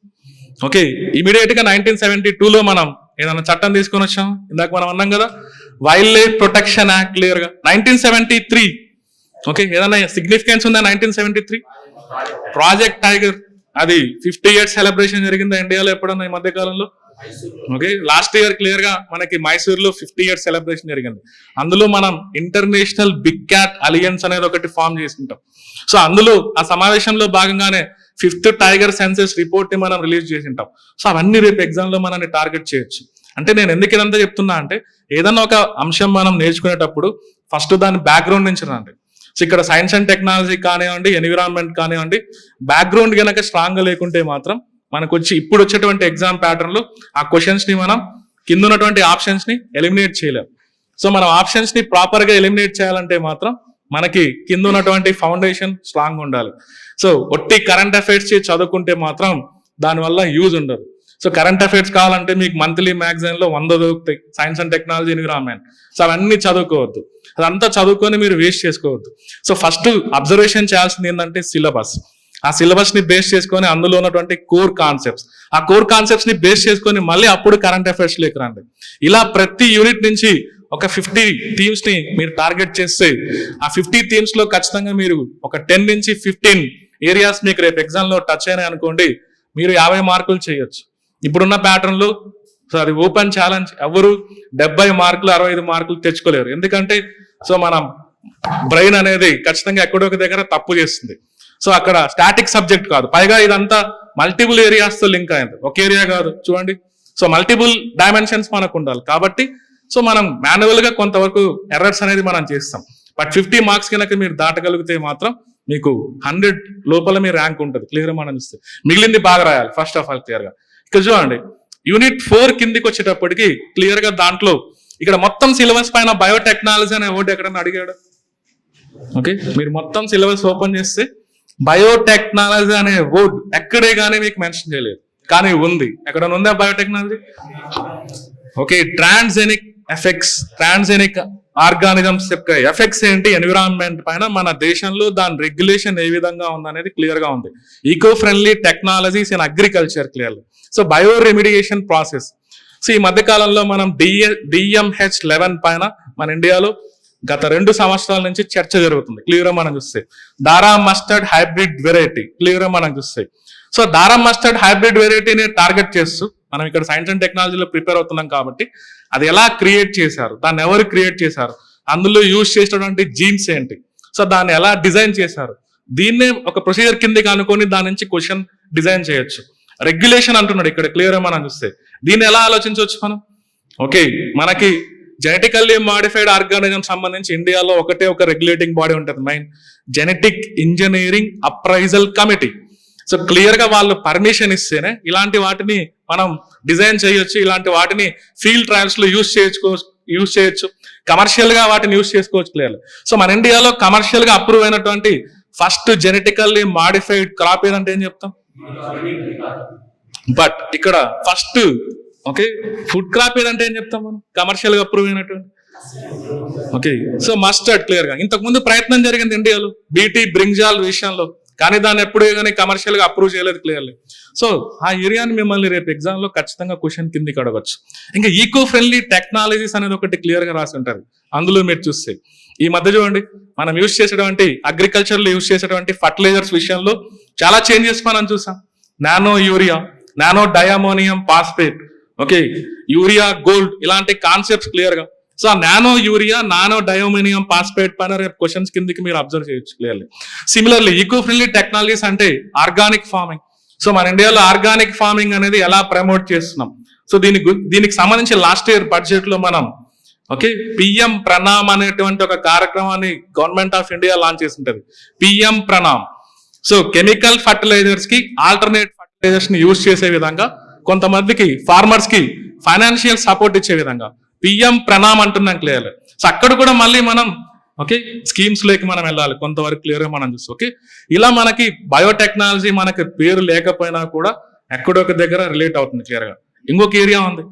ఓకే, ఇమీడియట్ గా 1972లో మనం ఏదైనా చట్టం తీసుకొని వచ్చాం, ఇందాక మనం అన్నాం కదా wild life protection act clear గా. 1973, ఓకే, ఏదైనా సిగ్నిఫికెన్స్ ఉందా 1973? ప్రాజెక్ట్ టైగర్, అది 50 years సెలబ్రేషన్ జరిగిందా ఇండియాలో ఎప్పుడన్నా ఈ మధ్య కాలంలో? ఓకే, లాస్ట్ ఇయర్ క్లియర్ గా మనకి మైసూర్లో 50 years సెలబ్రేషన్ జరిగింది. అందులో మనం ఇంటర్నేషనల్ బిగ్ క్యాట్ అలియన్స్ అనేది ఒకటి ఫామ్ చేసుకుంటాం. సో అందులో ఆ సమావేశంలో భాగంగానే 5th టైగర్ సెన్సెస్ రిపోర్ట్ ని మనం రిలీజ్ చేసి ఉంటాం. సో అవన్నీ రేపు ఎగ్జామ్ లో మనల్ని టార్గెట్ చేయొచ్చు. అంటే నేను ఎందుకు ఇదంతా చెప్తున్నా అంటే ఏదన్నా ఒక అంశం మనం నేర్చుకునేటప్పుడు ఫస్ట్ దాని బ్యాక్గ్రౌండ్ నుంచి రండి. సో ఇక్కడ సైన్స్ అండ్ టెక్నాలజీ కానివ్వండి, ఎన్విరాన్మెంట్ కానివ్వండి, బ్యాక్గ్రౌండ్ కనుక స్ట్రాంగ్ గా లేకుంటే మాత్రం మనకు ఇప్పుడు వచ్చేటువంటి ఎగ్జామ్ ప్యాటర్న్ లో ఆ క్వశ్చన్స్ ని మనం కింద ఉన్నటువంటి ఆప్షన్స్ ని ఎలిమినేట్ చేయలేం. సో మనం ఆప్షన్స్ ని ప్రాపర్ గా ఎలిమినేట్ చేయాలంటే మాత్రం మనకి కింద ఉన్నటువంటి ఫౌండేషన్ స్ట్రాంగ్ ఉండాలి. సో ఒట్టి కరెంట్ అఫైర్స్ చదువుకుంటే మాత్రం దానివల్ల యూజ్ ఉండదు. సో కరెంట్ అఫైర్స్ కావాలంటే మీకు మంత్లీ మ్యాగజైన్ లో 100 దొరుకుతాయి, science and technology, environment. So అవన్నీ చదువుకోవద్దు, అదంతా చదువుకొని మీరు వేస్ట్ చేసుకోవద్దు. సో ఫస్ట్ అబ్జర్వేషన్ చేయాల్సింది ఏంటంటే సిలబస్. ఆ సిలబస్ ని బేస్ చేసుకొని అందులో ఉన్నటువంటి కోర్ కాన్సెప్ట్స్, ఆ కోర్ కాన్సెప్ట్స్ ని బేస్ చేసుకొని మళ్ళీ అప్పుడు కరెంట్ అఫైర్స్ లేక రండి. ఇలా ప్రతి యూనిట్ నుంచి ఒక 50 థీమ్స్ ని మీరు టార్గెట్ చేస్తే ఆ 50 థీమ్స్ లో ఖచ్చితంగా మీరు ఒక 10 నుంచి 15 ఏరియాస్ మీకు రేపు ఎగ్జామ్ లో టచ్ అయినాయి అనుకోండి, మీరు 50 మార్కులు చేయొచ్చు. ఇప్పుడున్న ప్యాటర్న్ లో సో అది ఓపెన్ ఛాలెంజ్, ఎవరు 70 మార్కులు 65 మార్కులు తెచ్చుకోలేరు. ఎందుకంటే సో మన బ్రెయిన్ అనేది ఖచ్చితంగా ఎక్కడో ఒక దగ్గర తప్పు చేస్తుంది. సో అక్కడ స్టాటిక్ సబ్జెక్ట్ కాదు, పైగా ఇదంతా మల్టిపుల్ ఏరియాస్ తో లింక్ అయింది, ఒక ఏరియా కాదు చూడండి. సో మల్టిపుల్ డైమెన్షన్స్ మనకు ఉండాలి కాబట్టి సో మనం మాన్యువల్ గా కొంతవరకు ఎర్రర్స్ అనేది మనం చేస్తాం. బట్ 50 మార్క్స్ కనుక మీరు దాటగలిగితే మాత్రం మీకు 100 లోపల మీ ర్యాంక్ ఉంటుంది క్లియర్ గా మనం ఇస్తే. మిగిలింది బాగా రాయాలి ఫస్ట్ ఆఫ్ ఆల్ క్లియర్ గా. ఇక్కడ చూడండి యూనిట్ 4 కిందికి వచ్చేటప్పటికి క్లియర్ గా దాంట్లో ఇక్కడ మొత్తం సిలబస్ పైన బయోటెక్నాలజీ అనే వర్డ్ ఎక్కడన్నా అడిగాడు? ఓకే, మీరు మొత్తం సిలబస్ ఓపెన్ చేస్తే బయోటెక్నాలజీ అనే వర్డ్ ఎక్కడే కానీ మీకు మెన్షన్ చేయలేదు, కానీ ఉంది. ఎక్కడన్నా ఉందా biotechnology? Okay, transgenic effects, transgenic organisms యొక్క ఎఫెక్ట్స్ ఏంటి ఎన్విరాన్మెంట్ పైన, మన దేశంలో దాని రెగ్యులేషన్ ఏ విధంగా ఉందనేది క్లియర్ గా ఉంది. Eco friendly technologies in agriculture clearly. So bioremediation process. So ఈ మధ్య కాలంలో మనం DMH11 పైన మన ఇండియాలో గత 2 సంవత్సరాల నుంచి చర్చ జరుగుతుంది క్లియర్ గా మనం చూస్తే. దారా మస్టర్డ్ హైబ్రిడ్ వెరైటీ క్లియర్ గా మనం చూస్తే. సో దారా మస్టర్డ్ హైబ్రిడ్ వెరైటీని టార్గెట్ చేస్తూ మనం ఇక్కడ సైన్స్ అండ్ టెక్నాలజీలో ప్రిపేర్ అవుతున్నాం కాబట్టి అది ఎలా క్రియేట్ చేశారు, దాన్ని ఎవరు క్రియేట్ చేశారు, అందులో యూజ్ చేసినటువంటి జీన్స్ ఏంటి, సో దాన్ని ఎలా డిజైన్ చేశారు, దీన్నే ఒక ప్రొసీజర్ కిందకి అనుకొని దాని నుంచి క్వశ్చన్ డిజైన్ చేయొచ్చు. రెగ్యులేషన్ అంటున్నాడు ఇక్కడ క్లియర్ మనం చూస్తే, దీన్ని ఎలా ఆలోచించవచ్చు మనం? ఓకే, మనకి జెనెటికల్లీ మాడిఫైడ్ ఆర్గానిజం సంబంధించి ఇండియాలో ఒకటే ఒక రెగ్యులేటింగ్ బాడీ ఉంటుంది, main genetic engineering appraisal committee. So clear గా వాళ్ళు పర్మిషన్ ఇస్తేనే ఇలాంటి వాటిని మనం డిజైన్ చేయొచ్చు, ఇలాంటి వాటిని ఫీల్డ్ ట్రయల్స్ లో యూజ్ చేయొచ్చు, కమర్షియల్ గా వాటిని యూజ్ చేసుకోవచ్చు క్లియర్లీ. సో మన ఇండియాలో కమర్షియల్ గా అప్రూవ్ అయినటువంటి ఫస్ట్ జెనెటికల్లీ మాడిఫైడ్ క్రాప్ ఏదంటే ఏం చెప్తాం? బట్ ఇక్కడ ఫస్ట్ ఓకే ఫుడ్ క్రాప్ ఏదంటే ఏం చెప్తాం మనం? కమర్షియల్ గా అప్రూవ్ అయినటువంటి ఓకే సో మస్టర్డ్. క్లియర్ గా ఇంతకు ముందు ప్రయత్నం జరిగింది ఇండియాలో బీటీ బ్రింజాల్ విషయంలో, కానీ దాన్ని ఎప్పుడూ కానీ కమర్షియల్ గా అప్రూవ్ చేయలేదు క్లియర్లీ. సో ఆ ఏరియాని మిమ్మల్ని రేపు ఎగ్జామ్ లో ఖచ్చితంగా క్వశ్చన్ కిందికి అడగచ్చు. ఇంకా ఈకో ఫ్రెండ్లీ టెక్నాలజీస్ అనేది ఒకటి క్లియర్ గా రాసి ఉంటుంది. అందులో మీరు చూస్తే ఈ మధ్య చూడండి మనం యూజ్ చేసేటువంటి అగ్రికల్చర్ లో యూజ్ చేసేటువంటి ఫర్టిలైజర్స్ విషయంలో చాలా చేంజెస్ మనం చూసాం. Nano urea, nano diammonium phosphate, okay urea gold, ఇలాంటి కాన్సెప్ట్స్ క్లియర్ గా. సో ఆ nano urea, nano diammonium phosphate పైన రేపు క్వశ్చన్స్ కిందకి మీరు అబ్జర్వ్ చేయొచ్చు clearly. Similarly eco friendly technologies అంటే ఆర్గానిక్ ఫార్మింగ్. సో మన ఇండియాలో ఆర్గానిక్ ఫార్మింగ్ అనేది ఎలా ప్రమోట్ చేస్తున్నాం? సో దీనికి సంబంధించి లాస్ట్ ఇయర్ బడ్జెట్ లో మనం ఓకే పిఎం ప్రణామ్ అనేటువంటి ఒక కార్యక్రమాన్ని గవర్నమెంట్ ఆఫ్ ఇండియా లాంచ్ చేసి ఉంటుంది, PM Pranam. So chemical fertilisers కి ఆల్టర్నేట్ ఫర్టిలైజర్స్ ని యూజ్ చేసే విధంగా, కొంతమందికి ఫార్మర్స్ కి ఫైనాన్షియల్ సపోర్ట్ ఇచ్చే విధంగా పిఎం ప్రణామ్ అంటున్నాం క్లియర్. సో అక్కడ కూడా మళ్ళీ మనం ఓకే స్కీమ్స్ లోకి మనం వెళ్ళాలి కొంతవరకు క్లియర్ గా మనం చూస్తాం. ఓకే ఇలా మనకి బయోటెక్నాలజీ మనకి పేరు లేకపోయినా కూడా ఎక్కడో ఒక దగ్గర రిలేట్ అవుతుంది క్లియర్ గా. ఇంకొక ఏరియా ఉంది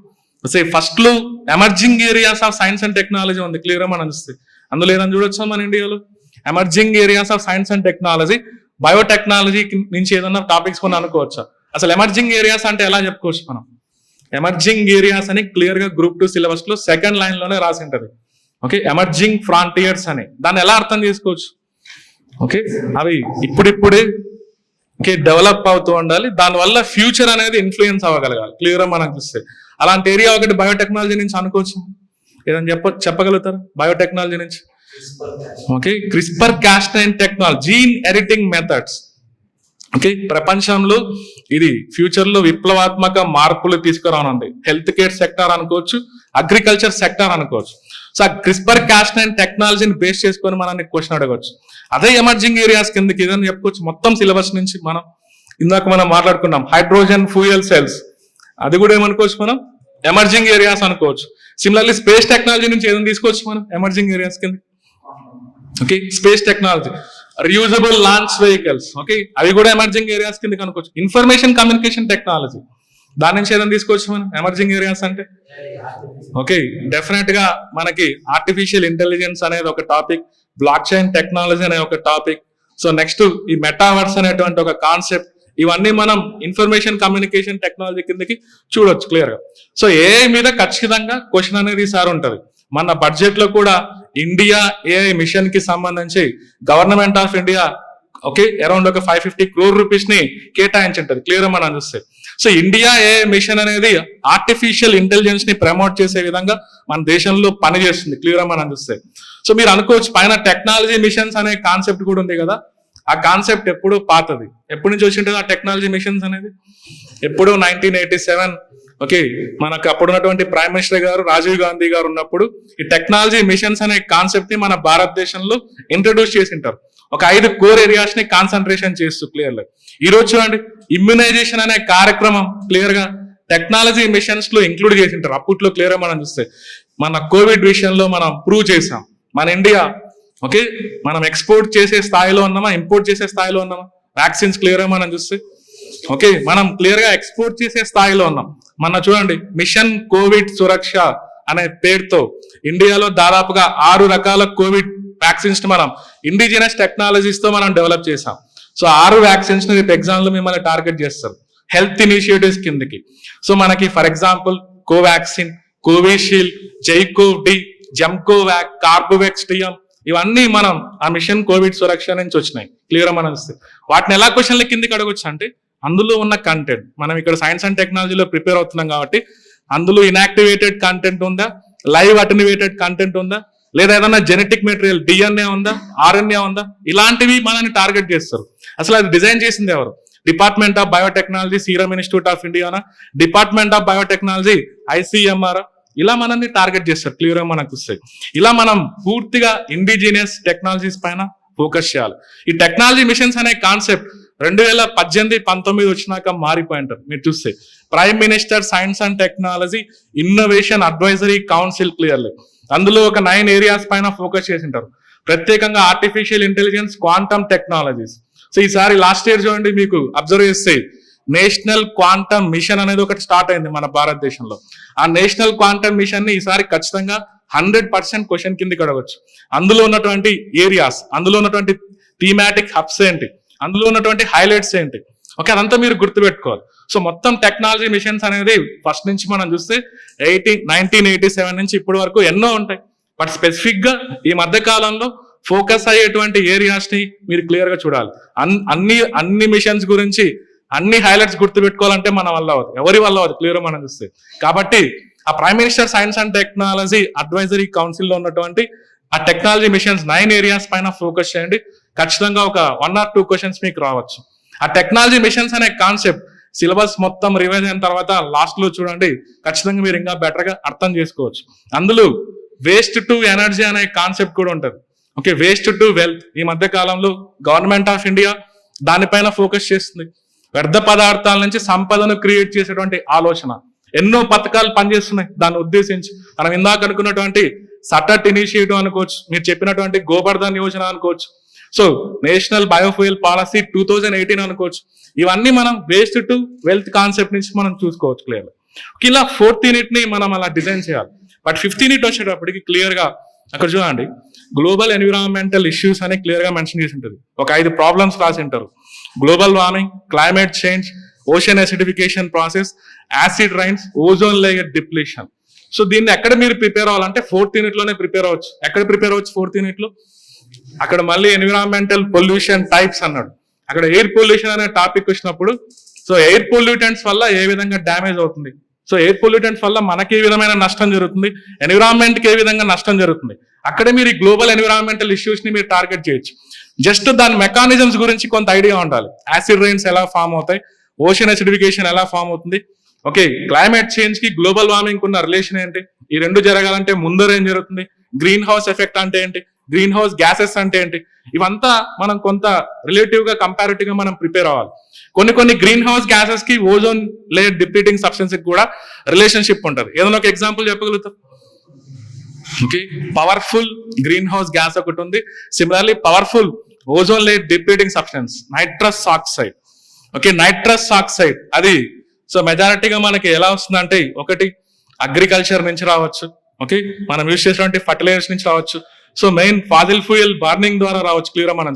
ఫస్ట్ లో emerging areas of science and technology ఉంది క్లియర్ గా మనం చూస్తే. అందులో ఏదైనా చూడొచ్చా మన ఇండియాలో? Emerging areas of science and technology, biotechnology నుంచి ఏదన్నా టాపిక్స్ కొన్ని అనుకోవచ్చా? అసలు ఎమర్జింగ్ ఏరియాస్ అంటే ఎలా చెప్పుకోవచ్చు మనం? ఎమర్జింగ్ ఏరియాస్ అని క్లియర్ గా గ్రూప్ 2 సిలబస్ లో సెకండ్ లైన్ లోనే రాసి ఉంటది. ఓకే ఎమర్జింగ్ ఫ్రాంటియర్స్ అని, దాన్ని ఎలా అర్థం చేసుకోవచ్చు? ఓకే అవి ఇప్పుడిప్పుడే ఓకే డెవలప్ అవుతూ ఉండాలి, దానివల్ల ఫ్యూచర్ అనేది ఇన్ఫ్లుయెన్స్ అవ్వగలగాలి క్లియర్ గా మనం చూస్తే. అలాంటి ఏరియా ఒకటి బయోటెక్నాలజీ నుంచి అనుకోవచ్చు. ఏదైనా చెప్పగలుగుతారు బయోటెక్నాలజీ నుంచి? Okay CRISPR Cas9 technology, gene editing methods. Okay ప్రపంచంలో ఇది ఫ్యూచర్ లో విప్లవాత్మక మార్పులు తీసుకురానుంది. హెల్త్ కేర్ సెక్టార్ అనుకోవచ్చు, అగ్రికల్చర్ సెక్టార్ అనుకోవచ్చు. సో ఆ క్రిస్పర్ కాస్9 టెక్నాలజీని బేస్ చేసుకొని మనల్ని క్వశ్చన్ అడగవచ్చు. అదే ఎమర్జింగ్ ఏరియాస్ కిందకి ఏదైనా చెప్పుకోవచ్చు మొత్తం సిలబస్ నుంచి. మనం ఇందాక మనం మాట్లాడుకున్నాం హైడ్రోజన్ ఫ్యూయల్ సెల్స్, అది కూడా ఏమనుకోవచ్చు మనం? ఎమర్జింగ్ ఏరియాస్ అనుకోవచ్చు. సిమిలర్లీ స్పేస్ టెక్నాలజీ నుంచి ఏదైనా తీసుకోవచ్చు మనం ఎమర్జింగ్ ఏరియాస్ కింద. Okay space technology, reusable launch vehicles, okay అవి కూడా ఎమర్జింగ్ ఏరియాస్ కింద అనుకోవచ్చు. ఇన్ఫర్మేషన్ కమ్యూనికేషన్ టెక్నాలజీ, దాని నుంచి ఏదైనా తీసుకోవచ్చు మనం ఎమర్జింగ్ ఏరియాస్ అంటే. ఓకే డెఫినెట్ గా మనకి ఆర్టిఫిషియల్ ఇంటెలిజెన్స్ అనేది ఒక టాపిక్, బ్లాక్ చైన్ టెక్నాలజీ అనే ఒక టాపిక్. సో నెక్స్ట్ ఈ మెటావర్స్ అనేటువంటి ఒక కాన్సెప్ట్, ఇవన్నీ మనం ఇన్ఫర్మేషన్ కమ్యూనికేషన్ టెక్నాలజీ కిందకి చూడొచ్చు క్లియర్ గా. సో ఏఐ మీద ఖచ్చితంగా క్వశ్చన్ అనేది సార్ ఉంటది. మన బడ్జెట్ లో కూడా ఇండియా ఏఐ మిషన్ కి సంబంధించి government of India okay around ఒక 550 crore రూపీస్ ని కేటాయించుంటది క్లియర్ మనం చూస్తే. సో ఇండియా ఏఐ మిషన్ అనేది ఆర్టిఫిషియల్ ఇంటెలిజెన్స్ ని ప్రమోట్ చేసే విధంగా మన దేశంలో పనిచేస్తుంది క్లియర్ మనం చూస్తే. సో మీరు అనుకోవచ్చు పైన టెక్నాలజీ మిషన్స్ అనే కాన్సెప్ట్ కూడా ఉంది కదా, ఆ కాన్సెప్ట్ ఎప్పుడు పాతది. ఎప్పటి నుంచి వచ్చి ఉంటుంది ఆ టెక్నాలజీ మిషన్స్ అనేది? ఎప్పుడు 1987 ఓకే మనకు అప్పుడున్నటువంటి ప్రైమ్ మినిస్టర్ గారు రాజీవ్ గాంధీ గారు ఉన్నప్పుడు ఈ టెక్నాలజీ మిషన్స్ అనే కాన్సెప్ట్ ని మన భారతదేశంలో ఇంట్రడ్యూస్ చేసింటారు. ఒక 5 కోర్ ఏరియాస్ ని కాన్సన్ట్రేషన్ చేస్తూ క్లియర్ గా. ఈ రోజు చూడండి ఇమ్యునైజేషన్ అనే కార్యక్రమం క్లియర్ గా టెక్నాలజీ మిషన్స్ లో ఇంక్లూడ్ చేసింటారు. అప్పట్లో క్లియర్ గా మనం చూస్తే మన కోవిడ్ విషయంలో మనం ప్రూవ్ చేసాం మన ఇండియా ఓకే మనం ఎక్స్పోర్ట్ చేసే స్థాయిలో ఉన్నామా, ఇంపోర్ట్ చేసే స్థాయిలో ఉన్నామా? వ్యాక్సిన్స్ క్లియర్ గా మనం చూస్తే ఓకే మనం క్లియర్ గా ఎక్స్పోర్ట్ చేసే స్థాయిలో ఉన్నాం. మన చూడండి మిషన్ కోవిడ్ సురక్ష అనే పేరుతో ఇండియాలో దాదాపుగా 6 రకాల కోవిడ్ వ్యాక్సిన్స్ మనం ఇండిజినస్ టెక్నాలజీస్ తో మనం డెవలప్ చేసాం. సో 6 వ్యాక్సిన్స్ ని ఎగ్జామ్ లో మిమ్మల్ని టార్గెట్ చేస్తారు హెల్త్ ఇనిషియేటివ్స్ కిందకి. సో మనకి for example Covaxin, Covishield, ZyCoV D, Gemcovac, Corbevax TM, ఇవన్నీ మనం ఆ మిషన్ కోవిడ్ సురక్ష నుంచి వచ్చినాయి క్లియర్ మనం ఇస్తే. వాటిని ఎలా క్వశ్చన్ల కిందకి అడగొచ్చు అంటే అందులో ఉన్న కంటెంట్, మనం ఇక్కడ సైన్స్ అండ్ టెక్నాలజీలో ప్రిపేర్ అవుతున్నాం కాబట్టి అందులో ఇన్యాక్టివేటెడ్ కంటెంట్ ఉందా, లైవ్ అటెన్యుయేటెడ్ కంటెంట్ ఉందా, లేదా ఏదైనా జెనెటిక్ మెటీరియల్ డిఎన్ఏ ఉందా, ఆర్ఎన్ఏ ఉందా, ఇలాంటివి మనల్ని టార్గెట్ చేస్తారు. అసలు అది డిజైన్ చేసింది ఎవరు? Department of biotechnology, serum institute of Indiana, department of biotechnology, ICMR, ఇలా మనల్ని టార్గెట్ చేస్తారు. క్లియర్గా మనకు వస్తాయి. ఇలా మనం పూర్తిగా ఇండిజినియస్ టెక్నాలజీస్ పైన ఫోకస్ చేయాలి. ఈ టెక్నాలజీ మిషన్స్ అనే కాన్సెప్ట్ 2018-19 వచ్చినాక మారిపోయింటారు. మీరు చూస్తే prime minister science and technology innovation advisory council clearly అందులో ఒక 9 ఏరియాస్ పైన ఫోకస్ చేసింటారు. ప్రత్యేకంగా artificial intelligence, quantum technologies. So ఈసారి లాస్ట్ ఇయర్ చూడండి, మీకు అబ్జర్వ్ చేస్తే నేషనల్ క్వాంటమ్ మిషన్ అనేది ఒకటి స్టార్ట్ అయింది మన భారతదేశంలో. ఆ నేషనల్ క్వాంటమ్ మిషన్ ని ఈసారి ఖచ్చితంగా 100% క్వశ్చన్ కిందకి అడగవచ్చు. అందులో ఉన్నటువంటి ఏరియాస్, అందులో ఉన్నటువంటి థీమాటిక్ హబ్స్ ఏంటి, అందులో ఉన్నటువంటి హైలైట్స్ ఏంటి, ఓకే, అదంతా మీరు గుర్తుపెట్టుకోవాలి. సో మొత్తం టెక్నాలజీ మిషన్స్ అనేది ఫస్ట్ నుంచి మనం చూస్తే 1987 నుంచి ఇప్పటి వరకు ఎన్నో ఉంటాయి. బట్ స్పెసిఫిక్ గా ఈ మధ్య కాలంలో ఫోకస్ అయ్యేటువంటి ఏరియాస్ ని మీరు క్లియర్ గా చూడాలి. అన్ని మిషన్స్ గురించి అన్ని హైలైట్స్ గుర్తుపెట్టుకోవాలంటే మన వల్ల అవ్వదు, ఎవరి వల్ల అవ్వదు, క్లియర్ మనం చూస్తే. కాబట్టి ఆ prime minister science and technology advisory council లో ఉన్నటువంటి ఆ టెక్నాలజీ మిషన్స్ 9 ఏరియాస్ పైన ఫోకస్ చేయండి. ఖచ్చితంగా ఒక 1 or 2 క్వశ్చన్స్ మీకు రావచ్చు. ఆ టెక్నాలజీ మిషన్స్ అనే కాన్సెప్ట్ సిలబస్ మొత్తం రివైజ్ అయిన తర్వాత లాస్ట్ లో చూడండి, ఖచ్చితంగా మీరు ఇంకా బెటర్ గా అర్థం చేసుకోవచ్చు. అందులో వేస్ట్ టు ఎనర్జీ అనే కాన్సెప్ట్ కూడా ఉంటుంది. Okay, waste to wealth. ఈ మధ్య కాలంలో గవర్నమెంట్ ఆఫ్ ఇండియా దానిపైన ఫోకస్ చేస్తుంది. వ్యర్థ పదార్థాల నుంచి సంపదను క్రియేట్ చేసేటువంటి ఆలోచన, ఎన్నో పథకాలు పనిచేస్తున్నాయి దాన్ని ఉద్దేశించి. మనం ఇందాక అనుకున్నటువంటి సటట్ ఇనిషియేటివ్ అనుకోవచ్చు, మీరు చెప్పినటువంటి గోబర్ధన్ యోజన అనుకోవచ్చు, సో నేషనల్ బయోఫ్యూయల్ పాలసీ 2018 అనుకోవచ్చు. ఇవన్నీ మనం వేస్ట్ టు వెల్త్ కాన్సెప్ట్ నుంచి మనం చూసుకోవచ్చు క్లియర్. ఇలా 4th యూనిట్ ని మనం అలా డిజైన్ చేయాలి. బట్ 5th యూనిట్ వచ్చేటప్పటికి క్లియర్ గా అక్కడ చూడండి, గ్లోబల్ ఎన్విరాన్మెంటల్ ఇష్యూస్ అని క్లియర్ గా మెన్షన్ చేసి ఉంటుంది. ఒక 5 ప్రాబ్లమ్స్ రాసి ఉంటారు. Global warming, climate change, ocean acidification process, acid rains, ozone layer depletion. So దీన్ని ఎక్కడ మీరు ప్రిపేర్ అవ్వాలంటే 4th యూనిట్ లోనే ప్రిపేర్ అవ్వచ్చు. ఎక్కడ ప్రిపేర్ అవ్వచ్చు 4th యూనిట్ లో? అక్కడ మళ్ళీ ఎన్విరాన్మెంటల్ పొల్యూషన్ టైప్స్ అన్నాడు. అక్కడ ఎయిర్ పొల్యూషన్ అనే టాపిక్ వచ్చినప్పుడు, సో ఎయిర్ పొల్యూటెంట్స్ వల్ల ఏ విధంగా డ్యామేజ్ అవుతుంది, సో ఎయిర్ పొల్యూటెంట్స్ వల్ల మనకి ఏ విధమైన నష్టం జరుగుతుంది, ఎన్విరాన్మెంట్ కి ఏ విధంగా నష్టం జరుగుతుంది, అక్కడే మీరు ఈ గ్లోబల్ ఎన్విరాన్మెంటల్ ఇష్యూస్ ని మీరు టార్గెట్ చేయొచ్చు. జస్ట్ దాని మెకానిజమ్స్ గురించి కొంత ఐడియా ఉండాలి. యాసిడ్ రైన్స్ ఎలా ఫామ్ అవుతాయి, ఓషన్ అసిడిఫికేషన్ ఎలా ఫామ్ అవుతుంది, ఓకే, క్లైమేట్ చేంజ్ కి గ్లోబల్ వార్మింగ్ ఉన్న రిలేషన్ ఏంటి, ఈ రెండు జరగాలంటే ముందర ఏం జరుగుతుంది, గ్రీన్ హౌస్ ఎఫెక్ట్ అంటే ఏంటి, గ్రీన్ హౌస్ గ్యాసెస్ అంటే ఏంటి, ఇవంతా మనం కొంత రిలేటివ్ గా కంపారిటివ్ గా మనం ప్రిపేర్ అవ్వాలి. కొన్ని గ్రీన్ హౌస్ గ్యాసెస్ కి ఓజోన్ లేయర్ డిప్లీటింగ్ సబ్స్టెన్స్ కి కూడా రిలేషన్షిప్ ఉంటుంది. ఏదైనా ఒక ఎగ్జాంపుల్ చెప్పగలుగుతారు? Okay, powerful green house gas ఒకటి ఉంది. Similarly powerful ozone layer depleting substance nitrous oxide. Okay, nitrous oxide అది సో మెజారిటీగా మనకి ఎలా వస్తుందంటే, ఒకటి అగ్రికల్చర్ నుంచి రావచ్చు, ఓకే, మనం యూజ్ చేసినటువంటి ఫర్టిలైజర్స్ నుంచి రావచ్చు, so main Faasil fuel burning ద్వారా రావచ్చు. క్లియర్ గా మనం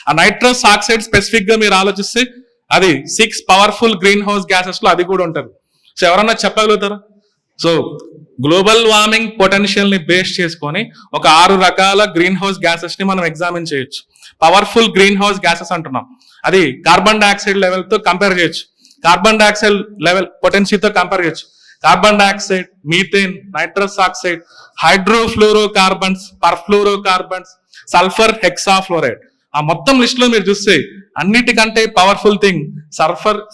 ఆ నైట్రస్ ఆక్సైడ్ స్పెసిఫిక్ గా మీరు ఆలోచిస్తే అది 6 పవర్ఫుల్ గ్రీన్ హౌస్ గ్యాసెస్ లో అది కూడా ఉంటుంది. సో ఎవరన్నా చెప్పగలుగుతారా? సో గ్లోబల్ వార్మింగ్ పొటెన్షియల్ ని బేస్ చేసుకొని ఒక 6 రకాల గ్రీన్ హౌస్ గ్యాసెస్ ని మనం ఎగ్జామిన్ చేయొచ్చు. పవర్ఫుల్ గ్రీన్ హౌస్ గ్యాసెస్ అంటున్నాం, అది కార్బన్ డైఆక్సైడ్ లెవెల్ తో కంపేర్ చేయొచ్చు, కార్బన్ డైఆక్సైడ్ లెవెల్ పొటెన్షియల్ తో కంపేర్ చేయొచ్చు. Carbon dioxide, methane, nitrous oxide, hydrofluorocarbons, perfluorocarbons, sulphur hexafluoride. ఆ మొత్తం లిస్ట్ లో మీరు చూస్తే అన్నిటికంటే పవర్ఫుల్ థింగ్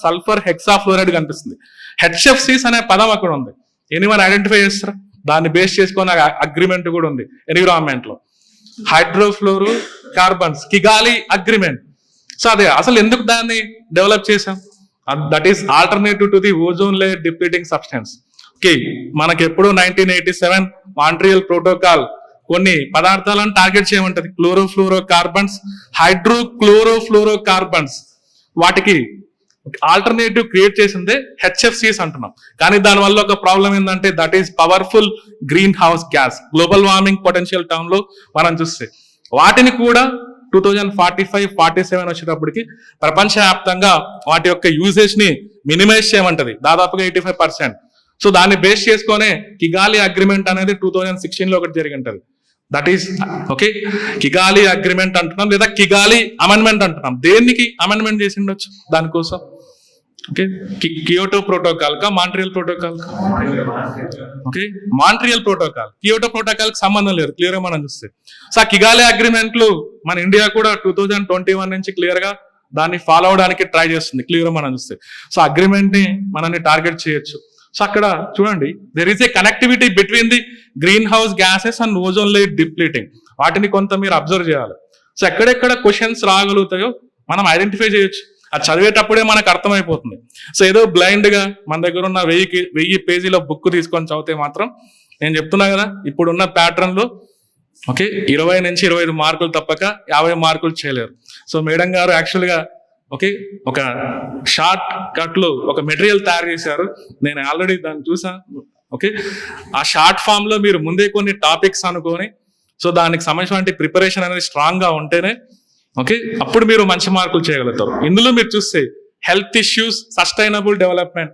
సల్ఫర్ హెక్సాఫ్లోరైడ్ కనిపిస్తుంది. HFCs అనే పదం అక్కడ ఉంది. ఎనీవన్ ఐడెంటిఫై చేస్తారా? దాన్ని బేస్ చేసుకొని అగ్రిమెంట్ కూడా ఉంది ఎన్విరాన్మెంట్ లో, హైడ్రోఫ్లోరో కార్బన్స్, కిగాలి అగ్రిమెంట్. సో అదే అసలు ఎందుకు దాన్ని డెవలప్ చేసాం? That is alternative to the ozone layer depleting substance. Okay, మనకి ఎప్పుడు 1987 మాంట్రియల్ ప్రోటోకాల్ కొన్ని పదార్థాలను target చేయమంటది. Chlorofluoro carbons, hydrochlorofluoro carbons, వాటికి ఆల్టర్నేటివ్ క్రియేట్ చేసిందే HFCs అంటున్నాం. కానీ దానివల్ల ఒక ప్రాబ్లం ఏంటంటే that is powerful green house gas. Global warming potential term లో మనం చూస్తే వాటిని కూడా 2045-47 వచ్చేటప్పటికి ప్రపంచవ్యాప్తంగా వాటి యొక్క యూసేజ్ ని మినిమైజ్ చేయమంటది దాదాపుగా 85%. సో దాన్ని బేస్ చేసుకునే కిగాలి అగ్రిమెంట్ అనేది 2016 లో ఒకటి జరిగింటది. That is okay, Kigali agreement అంటున్నాం, లేదా కిగాలి అమెండ్మెంట్ అంటున్నాం. దేనికి అమెండ్మెంట్ చేసి ఉండొచ్చు? దానికోసం ఓకే, కియోటో ప్రోటోకాల్ కా మాంట్రియల్ ప్రోటోకాల్ కా? Okay, Montreal protocol. Kyoto protocol కి సంబంధం లేదు, క్లియర్ గా మనం చూస్తే. సో ఆ కిగాలి అగ్రిమెంట్లు మన ఇండియా కూడా 2021 నుంచి క్లియర్ గా దాన్ని ఫాలో అవడానికి ట్రై చేస్తుంది, క్లియర్ గా మనం చూస్తే. సో అగ్రిమెంట్ ని మనల్ని టార్గెట్ చేయొచ్చు. సో అక్కడ చూడండి, there is a connectivity between the green house gases and ozone layer depleting. వాటిని కొంత మీరు అబ్జర్వ్ చేయాలి. సో ఎక్కడెక్కడ క్వశ్చన్స్ రాగలుగుతాయో మనం ఐడెంటిఫై చేయొచ్చు. అది చదివేటప్పుడే మనకు అర్థమైపోతుంది. సో ఏదో బ్లైండ్ గా మన దగ్గర ఉన్న 1000 పేజీల బుక్ తీసుకొని చదివితే మాత్రం, నేను చెప్తున్నా కదా, ఇప్పుడున్న ప్యాటర్న్ లో ఓకే 20 నుంచి 25 మార్కులు తప్పక 50 మార్కులు చేయలేరు. సో మేడం గారు యాక్చువల్ గా ఓకే ఒక షార్ట్ కట్ లో ఒక మెటీరియల్ తయారు చేశారు. నేను ఆల్రెడీ దాన్ని చూసాను. ఓకే, ఆ షార్ట్ ఫామ్ లో మీరు ముందే కొన్ని టాపిక్స్ అనుకొని, సో దానికి సంబంధించిన ప్రిపరేషన్ అనేది స్ట్రాంగ్ గా ఉంటేనే ఓకే అప్పుడు మీరు మంచి మార్కులు చేయగలుగుతారు. ఇందులో మీరు చూస్తే health issues, sustainable development,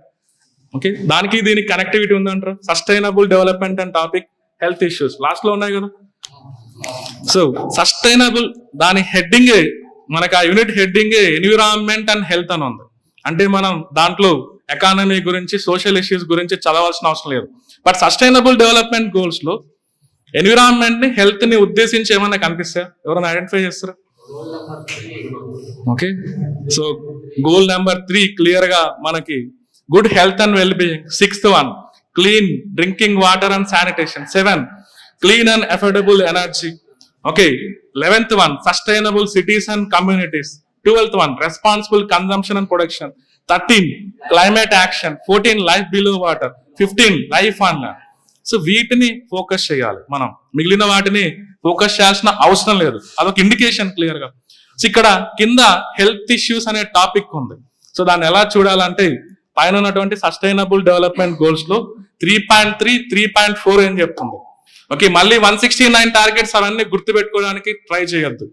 okay దానికి దీనికి కనెక్టివిటీ ఉందంటారు. Sustainable development and topic health issues last లో ఉన్నాయి కదా. సో సస్టైనబుల్ దాని హెడ్డింగే మనకు, ఆ యూనిట్ హెడ్డింగే ఎన్విరాన్మెంట్ అండ్ హెల్త్ అని ఉంది. అంటే మనం దాంట్లో ఎకానమీ గురించి, సోషల్ ఇష్యూస్ గురించి చదవాల్సిన అవసరం లేదు. బట్ సస్టైనబుల్ డెవలప్మెంట్ గోల్స్ లో ఎన్విరాన్మెంట్ ని, హెల్త్ ని ఉద్దేశించి ఏమైనా కనిపిస్తాయా? ఎవరైనా ఐడెంటిఫై చేస్తారా? Okay, so goal number 3 clear గా మనకి good health and well being. 6th one clean drinking water and sanitation. 7 clean and affordable energy. Okay, 11th one sustainable cities and communities. 12th one responsible consumption and production. 13 climate action. 14 life below water. 15 life on land. So వీటిని focus చేయాలి మనం, మిగిలిన వాటిని focus చేయాల్సిన అవసరం లేదు. అదొక indication clear గా. సో ఇక్కడ కింద హెల్త్ ఇష్యూస్ అనే టాపిక్ ఉంది. సో దాన్ని ఎలా చూడాలంటే, పైన ఉన్నటువంటి సస్టైనబుల్ డెవలప్మెంట్ గోల్స్ లో 3.3, 3.4 అని చెప్తుంది. ఓకే, మళ్ళీ 169 టార్గెట్స్ అవన్నీ గుర్తు పెట్టుకోవడానికి ట్రై చేయొద్దు.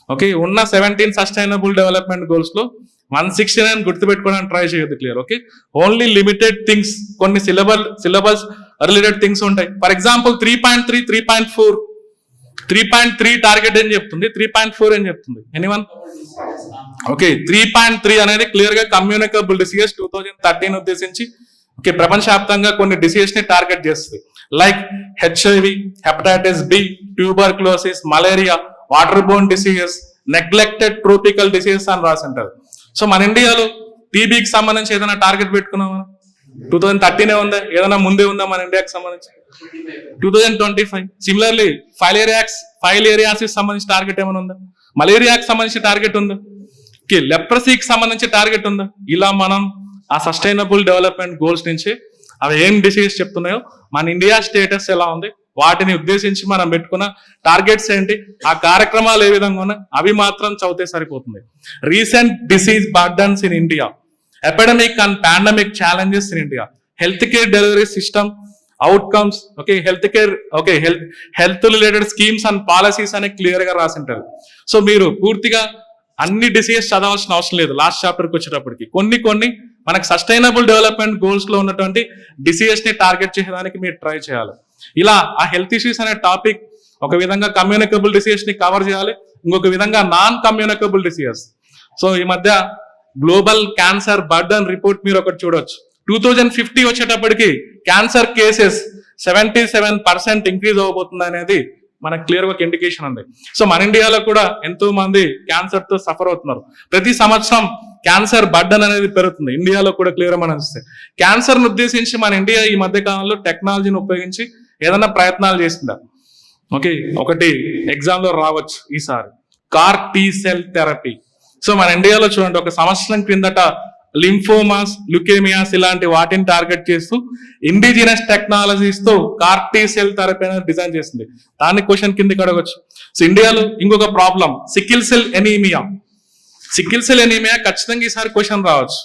ఓకే, ఉన్న 17 సస్టైనబుల్ డెవలప్మెంట్ గోల్స్ లో 169 గుర్తు పెట్టుకోవడానికి ట్రై చేయొద్దు. Clear. Okay, only limited things, కొన్ని సిలబస్ రిలేటెడ్ థింగ్స్ ఉంటాయి. ఫర్ ఎగ్జాంపుల్ 3.3, 3.4, 3.3 టార్గెట్ ఏం చెప్తుంది, 3.4 ఏం చెప్తుంది? ఎనీవన్? ఓకే, 3.3 అనేది క్లియర్ గా కమ్యూనికబుల్ డిసీజెస్ 2013 ఉద్దేశించి ఓకే ప్రపంచవ్యాప్తంగా కొన్ని డిసీజెస్ ని టార్గెట్ చేస్తుంది. Like HIV, hepatitis B, tuberculosis, malaria, water borne diseases, neglected tropical diseases అని రాసి ఉంటారు. సో మన ఇండియాలో టీబీకి సంబంధించి ఏదైనా టార్గెట్ పెట్టుకున్నామా? 2013 ఉందా? ఏదైనా ముందే ఉందా మన ఇండియాకి సంబంధించి? 2025. సిమిలర్లీ ఫైలేరియాసిస్ సంబంధించి టార్గెట్ ఏమైనా ఉందా? మలేరియాకి సంబంధించి టార్గెట్ ఉందా? లెప్రసీకి సంబంధించి టార్గెట్ ఉందా? ఇలా మనం ఆ సస్టైనబుల్ డెవలప్మెంట్ గోల్స్ నుంచి అవి ఏం డిసీజెస్ చెప్తున్నాయో, మన ఇండియా స్టేటస్ ఎలా ఉంది, వాటిని ఉద్దేశించి మనం పెట్టుకున్న టార్గెట్స్ ఏంటి, ఆ కార్యక్రమాలు ఏ విధంగా ఉన్నాయి, అవి మాత్రం చదివితే సరిపోతుంది. Recent disease burdens in India, epidemic and pandemic challenges in India, health care delivery system outcomes, okay health care, okay health related schemes and policies అని క్లియర్ గా రాసి ఉంటారు. సో మీరు పూర్తిగా అన్ని డిసీజెస్ చదవాల్సిన అవసరం లేదు. లాస్ట్ చాప్టర్కి వచ్చేటప్పటికి కొన్ని మనకు సస్టైనబుల్ డెవలప్మెంట్ గోల్స్ లో ఉన్నటువంటి డిసీజెస్ ని టార్గెట్ చేయడానికి మీరు ట్రై చేయాలి. ఇలా ఆ హెల్త్ ఇష్యూస్ అనే టాపిక్ ఒక విధంగా కమ్యూనికబుల్ డిసీజెస్ ని కవర్ చేయాలి, ఇంకొక విధంగా నాన్ కమ్యూనికబుల్ డిసీజెస్. సో ఈ మధ్య గ్లోబల్ క్యాన్సర్ బర్డన్ రిపోర్ట్ మీరు ఒకటి చూడొచ్చు. 2050 వచ్చేటప్పటికి క్యాన్సర్ కేసెస్ 77% ఇంక్రీజ్ అవ్వబోతుంది అనేది మనకు క్లియర్ గా ఒక ఇండికేషన్ ఉంది. సో మన ఇండియాలో కూడా ఎంతో మంది క్యాన్సర్ తో సఫర్ అవుతున్నారు. ప్రతి సంవత్సరం క్యాన్సర్ బర్డన్ అనేది పెరుగుతుంది. ఇండియాలో కూడా క్లియర్ మనం చూస్తే క్యాన్సర్ ను ఉద్దేశించి మన ఇండియా ఈ మధ్య కాలంలో టెక్నాలజీని ఉపయోగించి ఏదైనా ప్రయత్నాలు చేస్తుందా? ఓకే, ఒకటి ఎగ్జామ్ లో రావచ్చు ఈసారి, car T cell therapy. So మన ఇండియాలో చూడండి, ఒక సంవత్సరం క్రిందట లింఫోమాస్, లుకేమియాస్ ఇలాంటి వాటిని టార్గెట్ చేస్తూ ఇండిజినస్ టెక్నాలజీస్ తో కార్ టీ సెల్ థెరపీ అనేది డిజైన్ చేస్తుంది. దాని క్వశ్చన్ కిందకి అడగొచ్చు. సో ఇండియాలో ఇంకొక problem sickle cell anaemia. Sickle cell anaemia ఖచ్చితంగా ఈసారి క్వశ్చన్ రావచ్చు.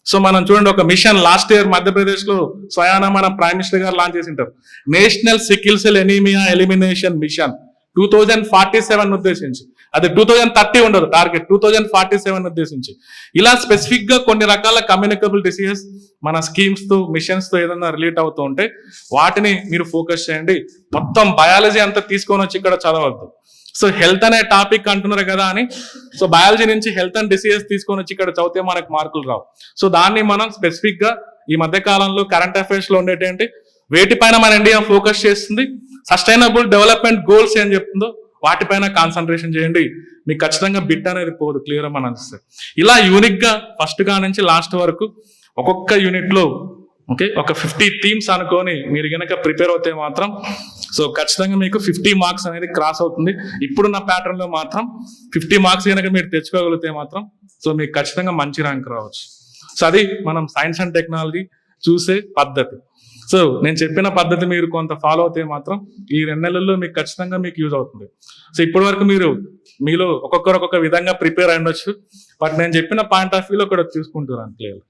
సో మనం చూడండి, ఒక మిషన్ లాస్ట్ ఇయర్ మధ్యప్రదేశ్ లో స్వయానా మన ప్రైమ్ మినిస్టర్ గారు లాంచ్ చేసి ఉంటారు, national sickle cell anaemia elimination mission 2047 ఉద్దేశించి. అది 2030 ఉండదు టార్గెట్, 2047 ఉద్దేశించి. ఇలా స్పెసిఫిక్ గా కొన్ని రకాల కమ్యూనికబుల్ డిసీజెస్ మన స్కీమ్స్ తో, మిషన్స్ తో ఏదైనా రిలేట్ అవుతూ ఉంటే వాటిని మీరు ఫోకస్ చేయండి. మొత్తం బయాలజీ అంతా తీసుకొని వచ్చి ఇక్కడ చదవద్దు. సో హెల్త్ అనే టాపిక్ అంటున్నారు కదా అని సో బయాలజీ నుంచి హెల్త్ అండ్ డిసీజెస్ తీసుకొని వచ్చి ఇక్కడ చదివితే మనకు మార్కులు రావు. సో దాన్ని మనం స్పెసిఫిక్ గా ఈ మధ్య కాలంలో కరెంట్ అఫైర్స్ లో ఉండేటంటే వేటిపైన మన ఇండియా ఫోకస్ చేస్తుంది, సస్టైనబుల్ డెవలప్మెంట్ గోల్స్ ఏం చెప్తుందో వాటిపైన కాన్సన్ట్రేషన్ చేయండి, మీకు ఖచ్చితంగా బిట్ అనేది పోదు, క్లియర్ అని అనిపిస్తుంది. ఇలా యూనిక్ గా ఫస్ట్ గా నుంచి లాస్ట్ వరకు ఒక్కొక్క యూనిట్ లో ఓకే ఒక 50 థీమ్స్ అనుకొని మీరు కనుక ప్రిపేర్ అవుతే మాత్రం సో ఖచ్చితంగా మీకు 50 మార్క్స్ అనేది క్రాస్ అవుతుంది. ఇప్పుడున్న ప్యాటర్న్ లో మాత్రం 50 మార్క్స్ కనుక మీరు తెచ్చుకోగలిగితే మాత్రం సో మీకు ఖచ్చితంగా మంచి ర్యాంక్ రావచ్చు. సో అది మనం సైన్స్ అండ్ టెక్నాలజీ చూసే పద్ధతి. సో నేను చెప్పిన పద్ధతి మీరు కొంత ఫాలో అవుతే మాత్రం ఈ 2 నెలల్లో మీకు ఖచ్చితంగా మీకు యూజ్ అవుతుంది. సో ఇప్పటి వరకు మీరు మీలో ఒక్కొక్కరు ఒక్కొక్క విధంగా ప్రిపేర్ అయ్యొచ్చు, బట్ నేను చెప్పిన పాయింట్ ఆఫ్ వ్యూలో కూడా చూసుకుంటున్నాను క్లియర్.